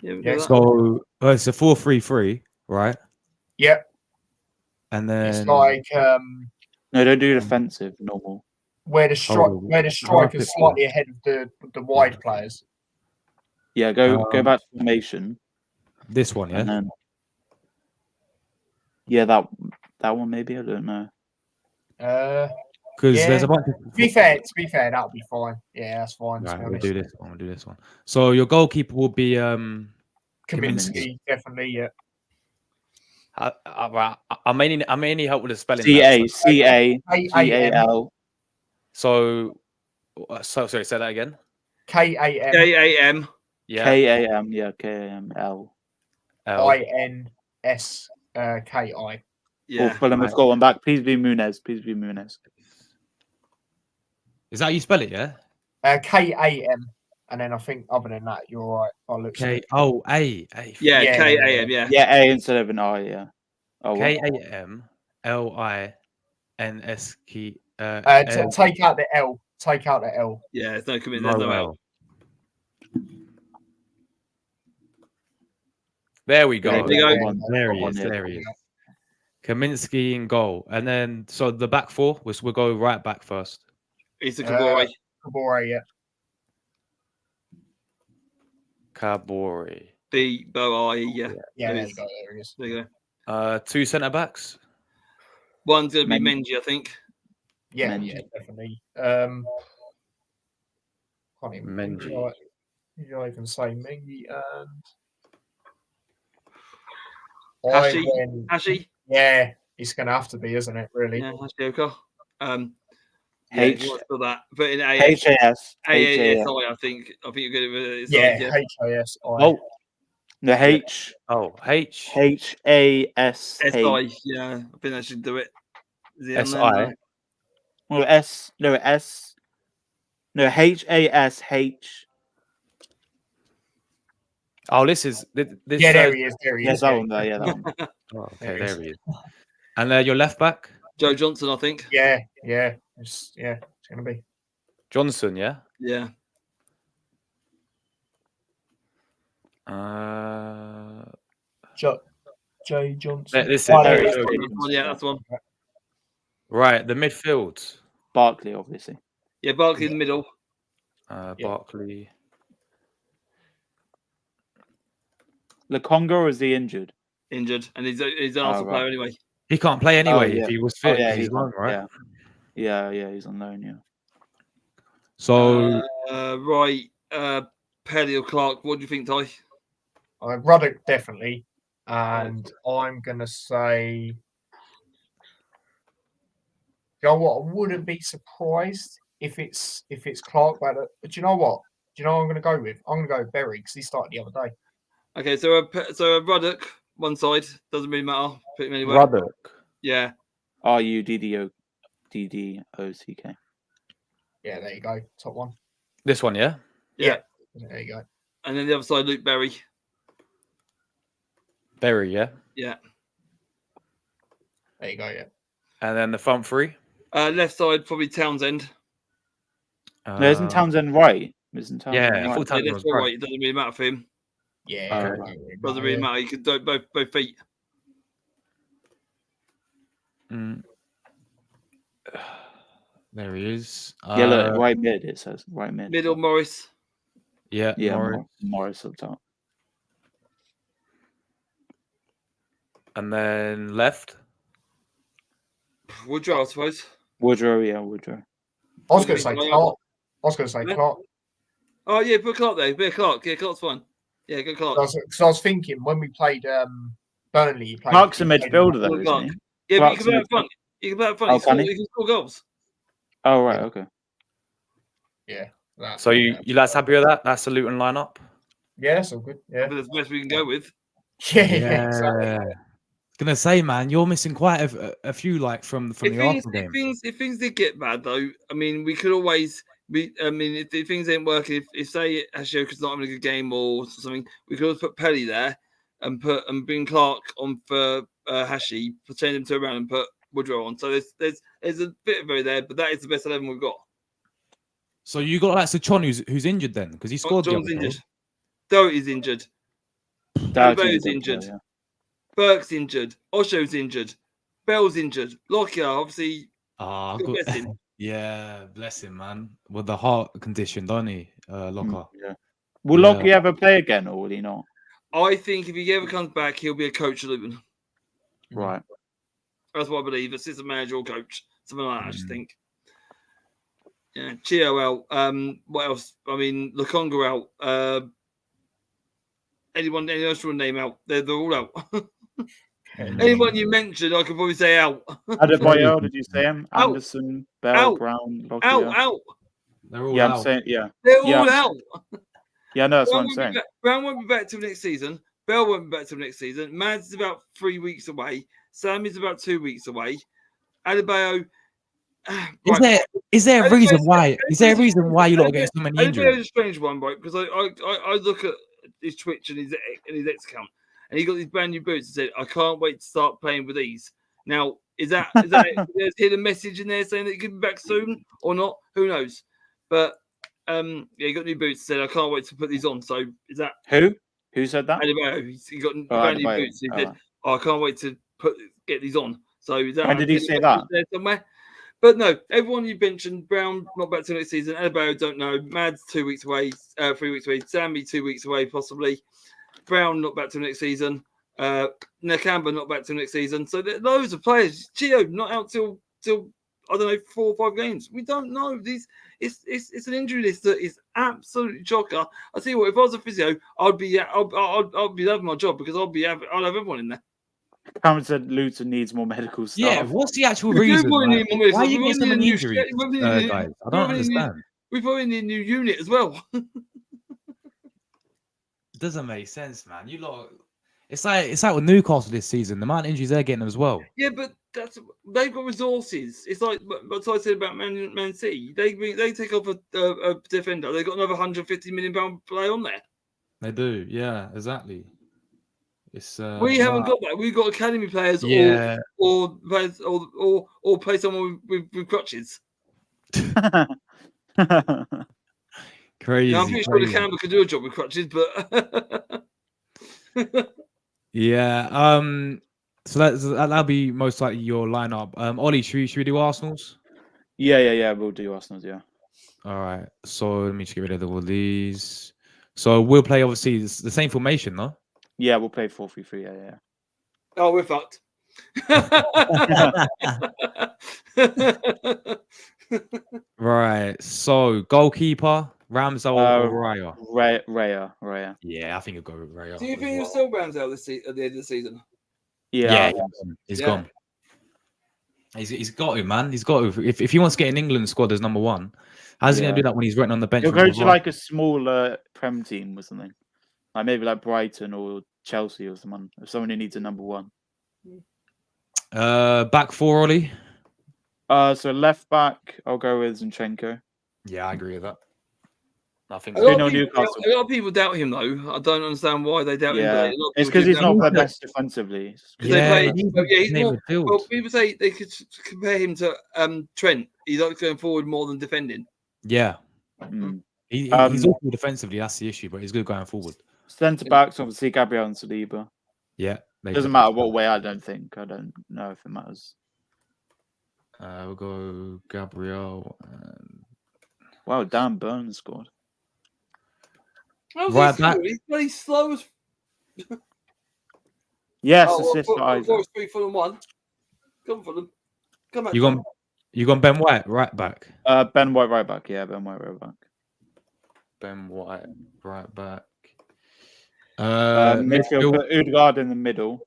Yeah. So it's a 4-3-3, right? Yep. And then it's like no, don't do defensive, normal. Where the striker's slightly ahead of the wide players. Yeah, go back to formation. This one, yeah. And then, that one maybe, I don't know. Because there's a bunch of... To be fair, that'll be fine. Yeah, that's fine. Right, we'll do this one. So your goalkeeper will be Kaminsky, definitely, yeah. I may need help with the spelling. C-A-C-A-L. So sorry, say that again. K-A-M. K-A-M. Yeah. K-A-M, yeah, K-A-M-L. I-N-S-K-I. Yeah. Fulham have got one back. Please be Muniz. Is that how you spell it, yeah? K-A-M. And then I think other than that, you're all right. A. Yeah, K-A-M, yeah. Yeah, A instead of an I, yeah. K-A-M-L-I-N-S-K. Take out the L. Yeah, there's no commitment. There's no L. There we go. There he is. Kaminsky in goal. And then, so the back four, we'll go right back first. It's a Kabore. Kabore, yeah. Kabore. B-O-I-E, yeah. Yeah, there you go. There he is. There you go. 2 centre-backs. One's going to be Menji, I think. Yeah, Menji. yeah, definitely. Can't even Menji. Did I even say Menji and... Hashi? Yeah, it's going to have to be, isn't it, really? Yeah, Hashioka. H. For that. But in H-A-S. A-A-S-I, I think you're good with it. Yeah, H-A-S-I. Oh, the H. Oh, H. H-A-S-H. S-I, yeah. I think I should do it. S-I. Well, S. No, S. No, H-A-S-H. Oh, this is... Yeah, there he is. Yes, that one there, yeah, that one. Oh, okay, there he is. And your left back? Joe Johnson, I think. Yeah. It's going to be. Johnson, yeah? Yeah. Jay Johnson. This is Oh, very no, good. Yeah, that's one. Right, the midfield. Barkley, obviously. Yeah, Barkley in the middle. Barkley. Lokonga, or is he injured? Injured, and he's an Arsenal player anyway. He can't play anyway yeah. if he was fit. yeah, He's long, right? Yeah, he's on loan, yeah. So right, Pelly or Clark, what do you think, Ty? Ruddock definitely, and I'm gonna say. You know what? I wouldn't be surprised if it's Clark. But do you know what? Do you know what I'm going to go with? I'm going to go with Berry because he started the other day. Okay, so Ruddock one side doesn't really matter. Put him anywhere. Ruddock. Yeah. Ruddock. Yeah, there you go. Top one. This one, yeah. Yeah. There you go. And then the other side, Luke Berry. Berry, yeah. Yeah. There you go. Yeah. And then the front three. Left side, probably Townsend. No, isn't Townsend right? Isn't Townsend Yeah, right? full Townsend left was or right. right. It doesn't really matter for him. Yeah. Doesn't really matter. You can do both feet. There he is. Yeah, look, right mid. It says right mid. Middle, Morris. Yeah, Morris up top. And then left. Woodrow, I suppose. Woodrow, yeah, Woodrow. I was going to say Clark. Oh yeah, put Clark there. Yeah, Clark. Yeah, Clark's fine. Yeah, go Clark. Because I was thinking when we played Burnley, Clark's a midfielder though, isn't he? Yeah, Clark's but you can play up front. You can play up front. You can score goals. Oh right, okay. Yeah. So you lads happy with that? That's the Luton lineup. Yeah, that's all good. Yeah. But that's the best we can go with. Yeah. Exactly. Gonna say, man, you're missing quite a few like from the Arsenal game. If things did get bad though, I mean, we could always. If things ain't working, if say Ashioka's not having a good game or something, we could always put Pelly there and bring Clark on for Hashi, change him to around and put Woodrow on. So there's a bit of very there, but that is the best 11 we've got. So you got like Chon who's injured then because he scored. John's injured. Doherty's injured. Adebayo's injured. Yeah. Burke's injured. Osho's injured. Bell's injured. Lockyer, obviously. Good. Yeah, bless him, man. With the heart condition, don't he, Locker? Yeah. Will Lockyer ever play again, or will he not? I think if he ever comes back, he'll be a coach at Luton. Right. That's what I believe. Assistant manager or coach, something like that. I just think. Yeah, Chio out. What else? I mean, Lokonga out. Anyone else want to name out? They're all out. Anyone you mentioned, I could probably say out. Adebayo, did you say him? Out. Anderson, Bell, Out. Brown, Lockyer. Out. They're all out. I'm saying, yeah. They're all out. Yeah, no, that's what I'm saying. Brown won't be back till next season. Bell won't be back till next season. Mads is about 3 weeks away. Sam is about 2 weeks away. Adebayo. Is there a reason why? Is there a reason why you lot are getting so many injuries? Adebayo's a strange one, right? Because I look at his Twitch and his X account, and he got these brand new boots and said, "I can't wait to start playing with these." Now, is that there's hidden message in there saying that he could be back soon or not? Who knows? But he got new boots and said, "I can't wait to put these on." So is that who said that? Adebayo. He got brand new boots. He said, "I can't wait to get these on." So is that when did he say that? There somewhere? But no, everyone you mentioned, Brown not back till next season. Adebayo don't know. Mads 2 weeks away, 3 weeks away. Sammy 2 weeks away, possibly. Brown not back till next season. Nakamba not back till next season. So there are loads of players. Chio not out till I don't know 4 or 5 games. We don't know. It's an injury list that is absolutely chocker. I tell you what, if I was a physio, I'd be loving my job because I'd have everyone in there. Cameron said Luton needs more medical staff. Yeah, what's the actual reason? Why are you getting so many injuries, guys? I don't understand. We probably need a new unit as well. Doesn't make sense, man. You lot, it's like with Newcastle this season. The amount of injuries they're getting as well. Yeah, but they've got resources. It's like what I said about Man City. They take off a defender. They've got another £150 million player on there. They do. Yeah, exactly. It's we haven't got that. We've got academy players, or play someone with crutches. Crazy. Now, I'm pretty sure the crazy. camera could do a job with crutches, but Yeah. So that'll be most likely your lineup. Ollie, should we do Arsenal's? Yeah. We'll do Arsenal's. Yeah. All right. So let me just get rid of all these. So we'll play obviously the same formation, no? Yeah, we'll play 4-3-3. Yeah. oh, we're fucked. Right. So goalkeeper, Ramsdale or Raya? Raya. Yeah, I think you'll go with Raya. Do you as think he'll well. still round out at the end of the season? Yeah. He's Yeah. gone. He's got to, man. He's got to. If he wants to get in England squad as number one, how's he going to do that when he's written on the bench? He'll from go to Brighton? like a smaller Prem team or something, like maybe like Brighton or Chelsea or someone. If someone who needs a number one. Back four, Ollie. So left back, I'll go with Zinchenko. Yeah, I agree with that. I think A lot, know of people Newcastle. doubt, a lot of people doubt him, though. I don't understand why they doubt him. Yeah, But a lot of it's people because do he's doubt not him. the best defensively. Because Yeah, they he play, needs yeah, he's to name more. midfield. Well, people say they could compare him to Trent. He's like going forward more than defending. Yeah, Mm. he's awful defensively. That's the issue, but he's good going forward. Centre backs, obviously Gabriel and Saliba. Yeah, they Doesn't matter what way. I don't think. I don't know if it matters. We'll go Gabriel. Wow, Dan Burns scored. How's Right he back. scored? He's bloody slow as. Yes, Oh, assist for Isaac. 3-1. Come for them. Come back. You gone Ben White right back. Ben White right back. Yeah, Ben White right back. Ben White right back. Midfield, put Odegaard in the middle.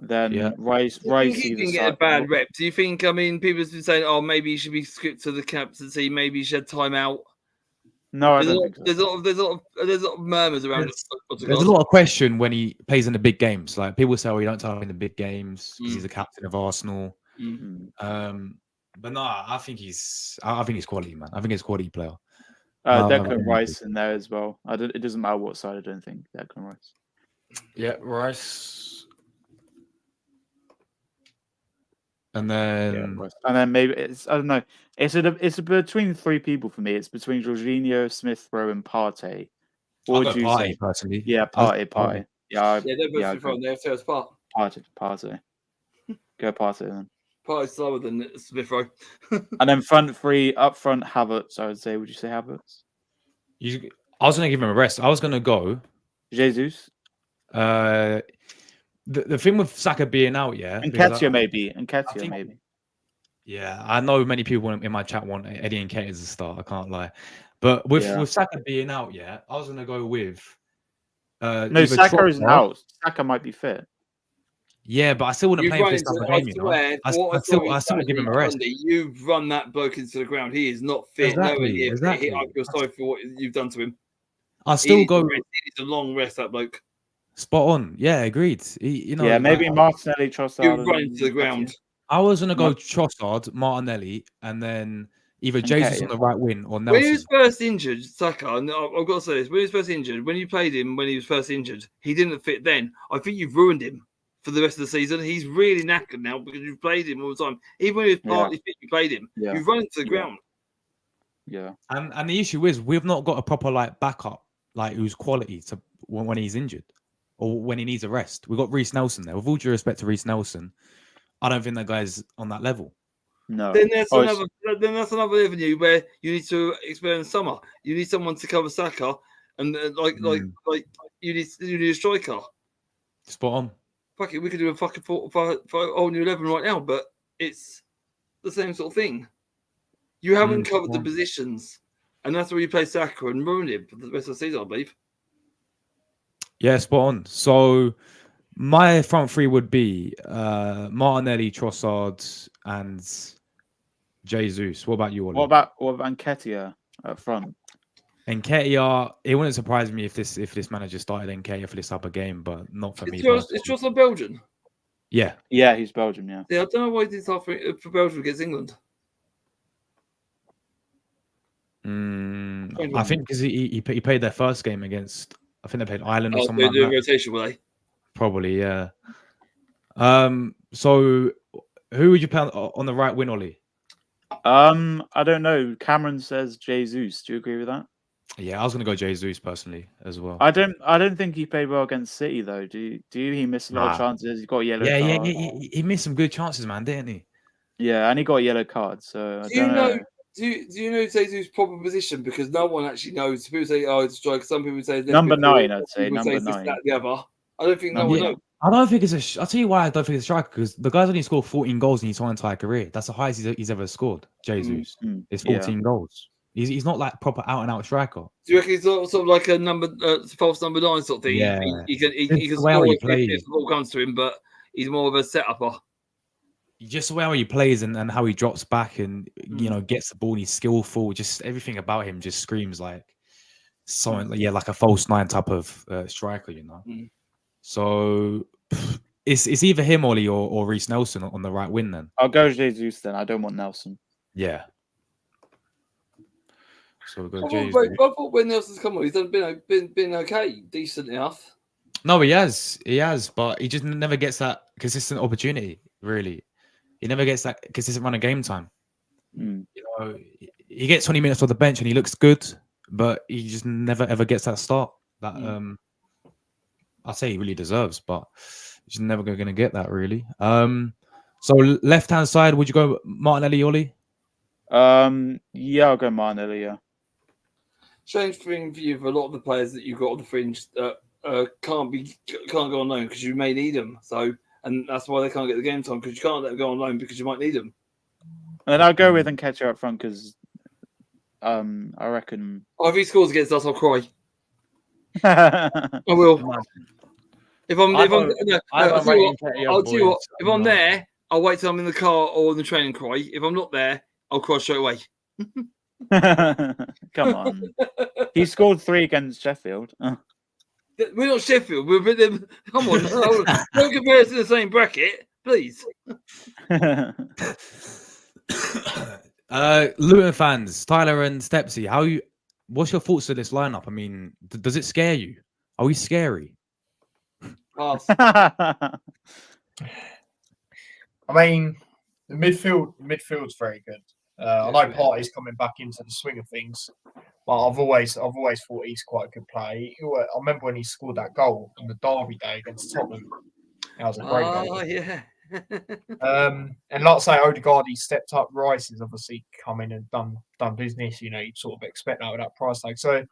Then Rice Do you think he either can get a side. bad rep? Do you think? I mean, people have been saying, "Oh, maybe he should be skipped to the captaincy. Maybe he should have time out." No, I don't think so. There's a lot of murmurs around. There's a lot of question when he plays in the big games. Like people say, "Oh, you don't tell him in the big games because he's the captain of Arsenal." But no, I think he's quality, man. I think he's a quality player. Declan Rice in there as well. It doesn't matter what side. I don't think Declan Rice. Yeah, Rice. And then maybe I don't know. It's between three people for me. It's between Jorginho, Smith Rowe, and Partey. What would you say? Personally? Yeah, Partey. Yeah, they're both from there. So it's Partey. Go Partey then. Partey's slower than Smith Rowe. And then front three, up front, Havertz. I would say. Would you say Havertz? I was going to give him a rest. I was going to go Jesus. The thing with Saka being out, and Nketiah maybe. Yeah, I know many people in my chat want Eddie Nketiah as a start. I can't lie, but with Saka being out, I was gonna go with. No, Saka isn't out. Saka might be fit. Yeah, but I still wouldn't play him for this type of game. You know, I still would give him a rest. You've run that bloke into the ground. He is not fit. Exactly. I feel sorry for what you've done to him. I still go. He needs a long rest. That bloke. Spot on. Yeah, agreed. Maybe Martinelli, Trossard. You run into the ground. I was gonna go Trossard, Martinelli, and then either Jesus on the right wing or Nelson. When he was first injured, Saka, and I've got to say this: when he was first injured, when you played him when he was first injured, he didn't fit then. I think you've ruined him for the rest of the season. He's really knackered now because you've played him all the time. Even when he was partly fit, you played him. Yeah. You've run into the ground. Yeah. And the issue is we've not got a proper backup who's quality to when he's injured. Or when he needs a rest. We've got Reece Nelson there. With all due respect to Reece Nelson, I don't think that guy's on that level. No. Then that's another avenue where you need to experience Summer. You need someone to cover Saka, and you need a striker. Spot on. Fuck it, we could do a fucking whole new 11 right now, but it's the same sort of thing. You haven't covered the positions, and that's where you play Saka and ruin him for the rest of the season, I believe. Yeah, spot on. So my front three would be Martinelli, Trossard, and Jesus. What about you, Ollie? What about Nketiah up front? Nketiah, it wouldn't surprise me if this manager started Nketiah for this type of game, but not for me. It's Trossard Belgian. Yeah. Yeah, he's Belgian. Yeah. Yeah, I don't know why he did start for Belgium against England. I think because he played their first game against. I think they played Ireland or something. They do a rotation, will they? Probably, yeah. So who would you play on the right wing, Ollie? I don't know. Cameron says Jesus. Do you agree with that? Yeah, I was gonna go Jesus personally as well. I don't think he played well against City though. Do you? He missed a lot of Nah. chances. He got a yellow Yeah, card. he missed some good chances, man, didn't he? Yeah, and he got a yellow card. So I Do you don't know? know. Do you know Jesus' proper position? Because no one actually knows. People say, "Oh, it's a striker." Some people say Number 9, midfield, I'd say. people Number say this, 9. that, the other. I don't think no Number one Yeah. knows. I don't think it's I'll tell you why I don't think it's a striker, because the guy's only scored 14 goals in his whole entire career. That's the highest he's ever scored. Jesus, it's 14 goals. He's not like proper out and out striker. Do you reckon he's sort of like a false number 9 sort of thing? Yeah. He can It's the score way how he if plays. the ball comes to him, but he's more of a setuper. Just the way how he plays and how he drops back and gets the ball. And he's skillful. Just everything about him just screams like something. Like a false 9 type of striker. So it's either him, Ollie, or Reece Nelson on the right wing. Then I'll go Jesus. Then I don't want Nelson. yeah. So we go I Jesus. thought when Nelson's come on, he's been okay, decent enough. No, he has, but he just never gets that consistent opportunity. Really, he never gets that consistent run of game time. He gets 20 minutes on the bench and he looks good, but he just never ever gets that start that I say he really deserves, but he's never going to get that really. So left hand side, would you go Martinelli, Ollie? Yeah, I'll go Martinelli. Yeah. Strange thing for you for a lot of the players that you've got on the fringe that can't go on loan because you may need them. So, and that's why they can't get the game time, because you can't let them go on loan because you might need them. And I'll go with Nketiah up front because I reckon. Oh, if he scores against us, I'll cry. I will. If I'm there, I'll wait till I'm in the car or in the train and cry. If I'm not there, I'll cry straight away. Come on. He scored 3 against Sheffield. We're not Sheffield. We're with them. Come on. Don't compare us in the same bracket, please. Luton fans, Tyler and Stepsy, what's your thoughts of this lineup? I mean, does it scare you? Are we scary? Pass. I mean, the midfield's very good. I know Partey's coming back into the swing of things, but I've always thought he's quite a good player. I remember when he scored that goal on the Derby day against Tottenham. That was a great goal. Oh yeah. And like I say, Odegaard, he stepped up. Rice has obviously come in and done business. You'd sort of expect that with that price tag. So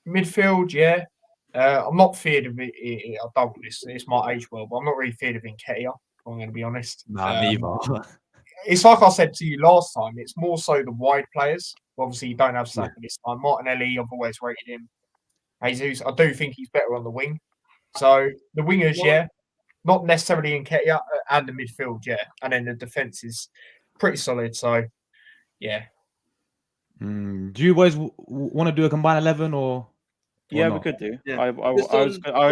midfield, yeah. I'm not feared of it. I don't. It's my age well, but I'm not really feared of Nketiah. I'm going to be honest. Nah, neither. It's like I said to you last time. It's more so the wide players. Obviously, you don't have Saka this time. Martinelli, I've always rated him. Jesus, I do think he's better on the wing. So the wingers, yeah, not necessarily Nketiah, and the midfield, yeah, and then the defense is pretty solid. So, yeah. Do you boys want to do a combined 11 or? Yeah, not? we could do. Yeah. I was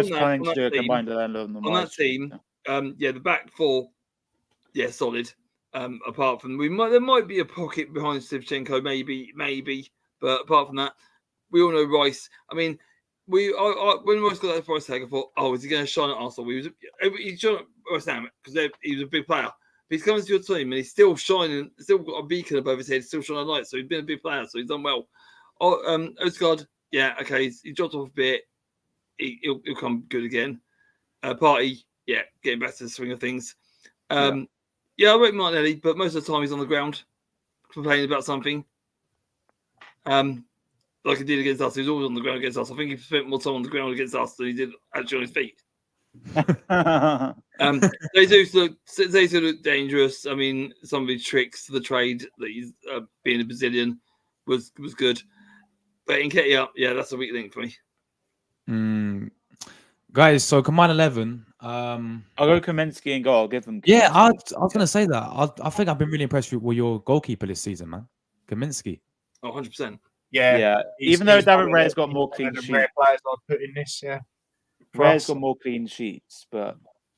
planning to do a combined 11 on that team. The back four, yeah, solid. Apart from there might be a pocket behind Shevchenko, maybe, but apart from that, we all know Rice. I mean, when Rice got that price tag, I thought, oh, is he going to shine at Arsenal? He's shone at West Ham because he was a big player. But he's coming to your team and he's still shining, still got a beacon above his head, still shining a light. So he's been a big player, so he's done well. Odegaard, yeah, okay, he dropped off a bit. He'll come good again. Partey, yeah, getting back to the swing of things. Yeah, I rate Martinelli, but most of the time he's on the ground complaining about something. Like he did against us. He was always on the ground against us. I think he spent more time on the ground against us than he did actually on his feet. They do look dangerous. I mean, some of his tricks to the trade that he's being a Brazilian was good. But Nketiah, yeah, that's a weak link for me. Guys, so combined 11. I'll go Kaminsky and goal. I'll give them. Yeah, I was going to say that. I think I've been really impressed with your goalkeeper this season, man. Kaminsky. Oh, 100%. Yeah. Even though David Rare's got more clean sheets. Rare players I'd put in this, yeah. Rare's got more clean sheets, but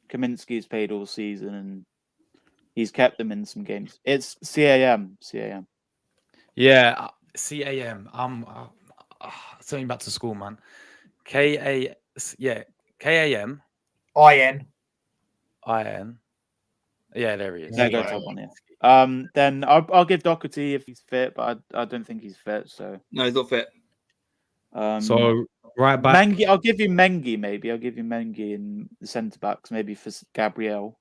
Kaminsky's played all season and he's kept them in some games. It's CAM. Yeah, CAM. Something back to school, man. KAM. IN. Yeah, there he is. There goes top one, yeah. Then I'll give Doherty if he's fit, but I don't think he's fit. So No, he's not fit. So right back. Mengi, I'll give you Mengi. Maybe I'll give you Mengi in the centre backs. Maybe for Gabriel,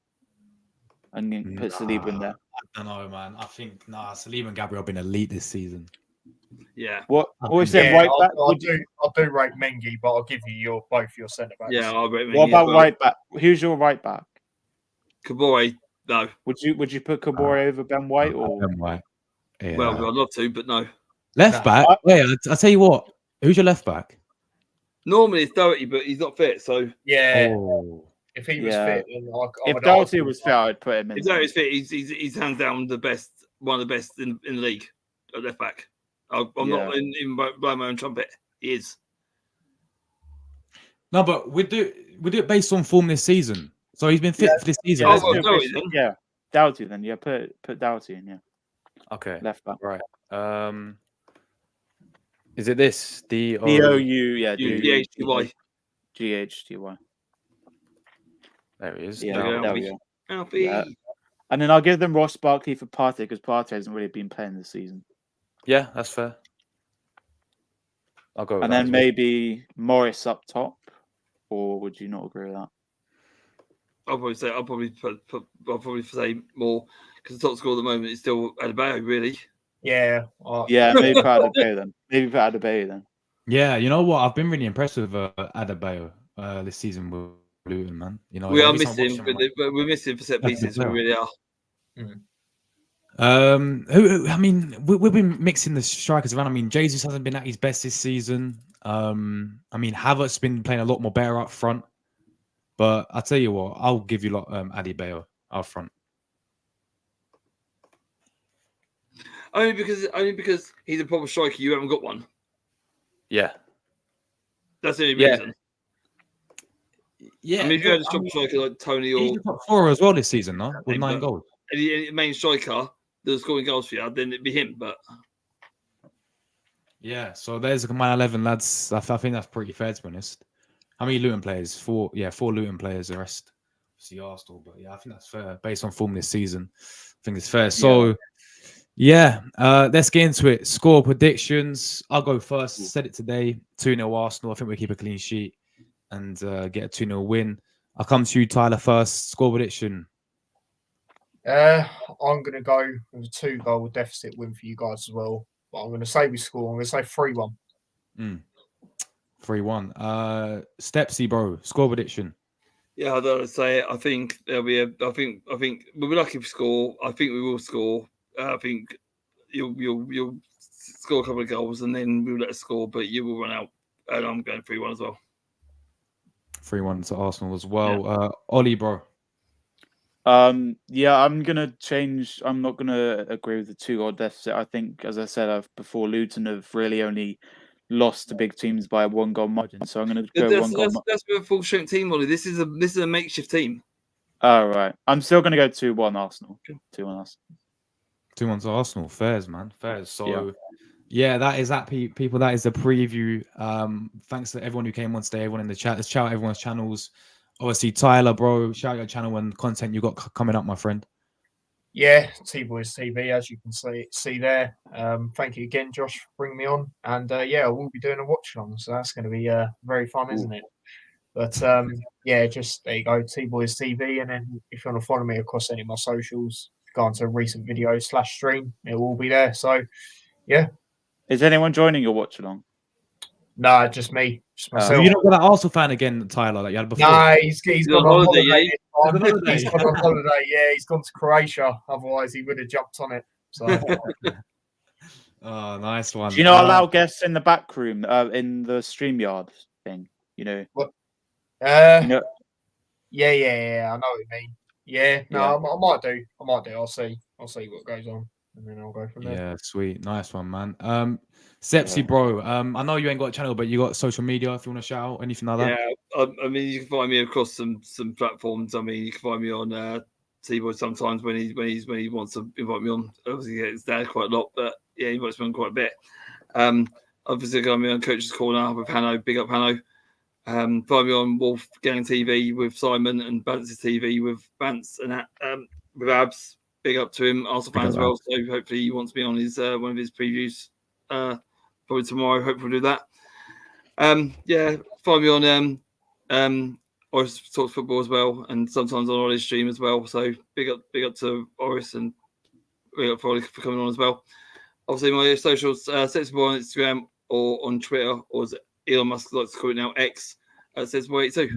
and then put Saliba in there. I don't know, man. I think Saliba and Gabriel have been elite this season. Yeah. What was Yeah, it? Right back? I do rate Mengi, but I'll give you both your centre backs. Yeah, I'll rate What Mengi about as well. right back? Who's your right back? Kabore, no. Would you put Kabore over Ben White or? Ben White. Yeah. Well, I'd love to, but no. Left back. Wait, I'll tell you what. Who's your left back? Normally it's Doherty, but he's not fit. So Yeah, Oh. if he was fit, then If Doherty was fit, I'd put him in. if Doherty's fit, he's hands down the best, one of the best in the league at left back. I'm not even blowing my own trumpet. He is. No, but we do it based on form this season. So he's been fit for this season. Yeah, well, Doherty then. Yeah, Doherty then. Yeah, put Doherty in. Yeah. Okay. Left back. Right. Is it this? DOU, yeah. GHTY. GHTY. There he is. Yeah, there we go. Alfie. Yeah. And then I'll give them Ross Barkley for Partey because Partey hasn't really been playing this season. Yeah, that's fair. I'll go with And that then as well. maybe Morris up top, or would you not agree with that? I'll probably say more because the top score at the moment is still Adebayo, really. Yeah. Yeah, maybe put Adebayo then. Yeah, you know what? I've been really impressed with Adebayo this season with Luton, man. You know, We are every time I missing, watch him, but we're missing for set pieces. We really are. I mean, we've been mixing the strikers around. I mean, Jesus hasn't been at his best this season. I mean, Havertz's been playing a lot more better up front. But I'll tell you what, I'll give you Adebayo up front. Only because he's a proper striker. You haven't got one. Yeah. That's the only reason. Yeah. I mean, if you had a top striker like Tony or he's the top scorer as well this season, no? With 9 goals. Any main striker that was scoring goals for you, then it'd be him. But yeah, so there's my 11 lads. I think that's pretty fair, to be honest. How many Luton players? 4 Luton players. The rest, obviously Arsenal. But yeah, I think that's fair based on form this season. I think it's fair. So yeah, let's get into it. Score predictions. I'll go first. Said it today. 2-0 Arsenal. I think we keep a clean sheet and get a 2-0 win. I'll come to you, Tyler, first. Score prediction. I'm going to go with a 2-goal deficit win for you guys as well. But I'm going to say we score. I'm going to say 3-1. 3-1. Stepsy, bro. Score prediction. Yeah, I don't say it. I think there'll be I think we'll be lucky if we score. I think we will score. I think you'll score a couple of goals and then we'll let us score, but you will run out. And I'm going 3-1 as well. 3-1 to Arsenal as well. Yeah. Ollie, bro. Yeah, I'm gonna change. I'm not gonna agree with the 2-goal deficit. I think, as I said before, Luton have really only lost to big teams by a 1-goal margin. So I'm gonna go 1-goal. That's with a full strength team, Ollie. This is a makeshift team. Oh right. I'm still gonna go 2-1 Arsenal. 2-1 Arsenal. 2-1 to Arsenal. Fairs, man. Fairs. So yeah, that is that, people. That is the preview. Thanks to everyone who came on today, everyone in the chat. Let's shout out everyone's channels. Obviously, Tyler, bro, shout out your channel and content you got coming up, my friend. Yeah, T-Boys TV, as you can see there. Thank you again, Josh, for bringing me on. And yeah, we'll be doing a watch along, so that's going to be very fun, isn't it? But yeah, just there you go, T-Boys TV. And then if you want to follow me across any of my socials, go onto recent videos /stream. It will be there. So yeah. Is anyone joining your watch along? Nah, just me. Just myself. You're not got that Arsenal fan again, Tyler, like you had before? Nah, he's gone on holiday. He's gone on holiday. Yeah, he's gone to Croatia. Otherwise, he would have jumped on it. So. Oh, nice one. Do you not allow guests in the back room, in the StreamYard thing? You know. What? You know? Yeah. I know what you mean. Yeah, no, yeah. I might do. I'll see what goes on, and then I'll go from there. Yeah, sweet, nice one, man. Sepsi, bro. I know you ain't got a channel, but you got social media. If you want to shout out anything like that. Yeah, I mean, you can find me across some platforms. I mean, you can find me on T-Boy sometimes when he wants to invite me on. Obviously, it's there quite a lot, but yeah, he invites me on quite a bit. Obviously, got me on Coach's Corner with Hanno. Big up Hanno. Find me on Wolfgang TV with Simon and Bantz's TV with Bantz and with Abs. big up to him, Arsenal Big fan as up, well. So hopefully he wants to be on his one of his previews probably tomorrow. Hopefully we'll do that. Yeah, find me on Oris Talks Football as well, and sometimes on Ollie's stream as well. So big up to Oris, and big up for Ollie for coming on as well. Obviously, my socials, Sensible on Instagram or on Twitter, or as Elon Musk likes to call it now, X, Sensible82.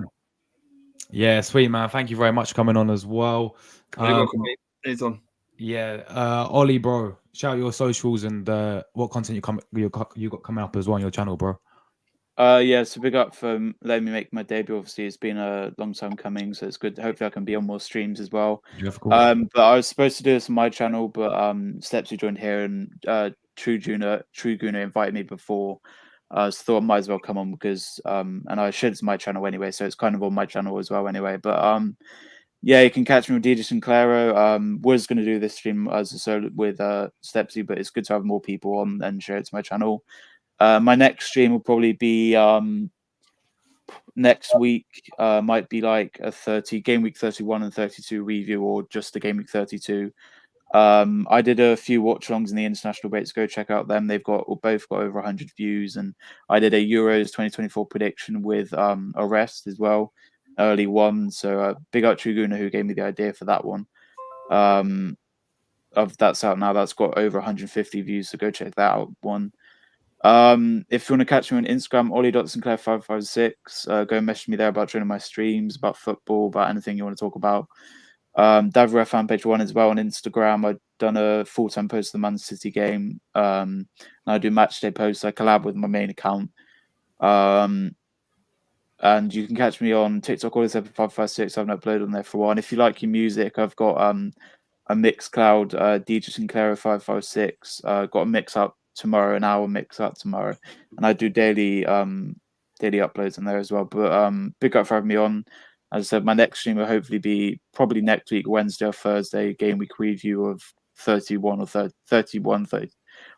Yeah, sweet, man. Thank you very much for coming on as well. Very welcome, mate. Anytime. Yeah, Ollie, bro, shout out your socials and what content you got coming up as well on your channel, bro. Yeah, so big up for letting me make my debut. Obviously, it's been a long time coming, so it's good. Hopefully, I can be on more streams as well. Yeah, of course. But I was supposed to do this on my channel, but Steps who joined here and True Guna invited me before. So thought I might as well come on because and I shared it to my channel anyway, so it's kind of on my channel as well anyway. But yeah, you can catch me with DJ Sinclairo. Was going to do this stream as a solo with Stepsy, but it's good to have more people on and share it to my channel. My next stream will probably be next week. Might be like a game week 31 and 32 review, or just the game week 32. I did a few watch-alongs in the international breaks. Go check out them. They've both got over 100 views, and I did a Euros 2024 prediction with Arrest as well, early one. So big up Truguna who gave me the idea for that one. That's out now. That's got over 150 views. So go check that out. One. If you want to catch me on Instagram, Ollie.Sinclair556, go message me there about joining my streams, about football, about anything you want to talk about. Davra fan page 1 as well on Instagram. I've done a full-time post of the Man City game. And I do match day posts. I collab with my main account. And you can catch me on TikTok, Ollie7556. I haven't uploaded on there for a while. And if you like your music, I've got a Mixcloud, DJ Sinclair556. Got a mix up tomorrow, an hour mix up tomorrow, and I do daily uploads on there as well. But big up for having me on. As I said, my next stream will hopefully be probably next week, Wednesday or Thursday, game week review of 31 or 31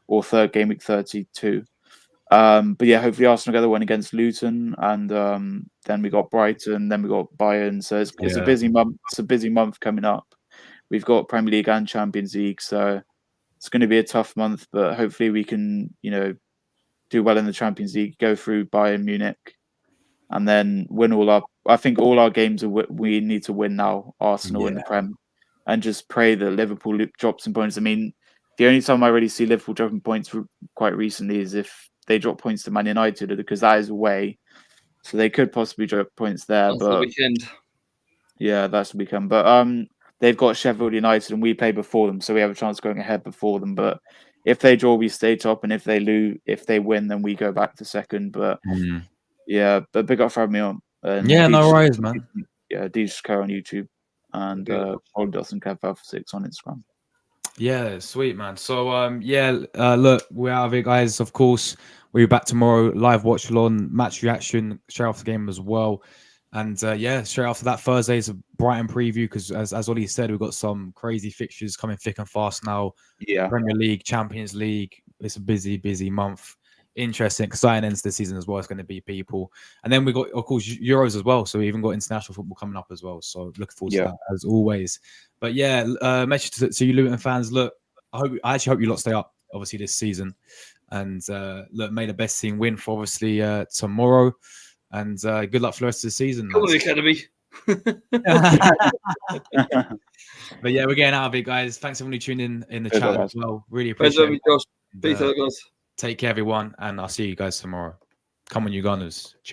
or third game week 32. But yeah, hopefully Arsenal get the one against Luton, and then we got Brighton, then we got Bayern. So it's a busy month. It's a busy month coming up. We've got Premier League and Champions League, so it's going to be a tough month, but hopefully we can, do well in the Champions League, go through Bayern Munich, and then win all our. I think all our games we need to win now. Arsenal in the Prem, and just pray that Liverpool drops some points. I mean, the only time I really see Liverpool dropping points quite recently is if they drop points to Man United, because that is away, so they could possibly drop points there. That's but the weekend. Yeah, that's the weekend. But they've got Sheffield United, and we play before them, so we have a chance of going ahead before them. But if they draw, we stay top, and if they win, then we go back to second. But yeah, but big up for having me on. And no worries, man. Yeah, DJ Care on YouTube, and Ollie.Sinclair556 on Instagram. Yeah, sweet, man. So look, we're out of it, guys. Of course, we'll be back tomorrow. Live watch along, match reaction, straight after the game as well. And straight after that, Thursday's a Brighton preview, because as Ollie said, we've got some crazy fixtures coming thick and fast now. Yeah, Premier League, Champions League. It's a busy month. Interesting, exciting ends to the season as well. It's going to be people. And then we got, of course, Euros as well. So we even got international football coming up as well. So looking forward to that as always. But yeah, message to you Luton fans. Look, I actually hope you lot stay up, obviously, this season. And look, may the best team win for obviously tomorrow. And good luck for the rest of the season. Come on, Academy. But yeah, we're getting out of it, guys. Thanks everyone who tuned in the chat as well. Really Thanks, appreciate it. Peace out, guys. Take care, everyone, and I'll see you guys tomorrow. Come on, you Gunners.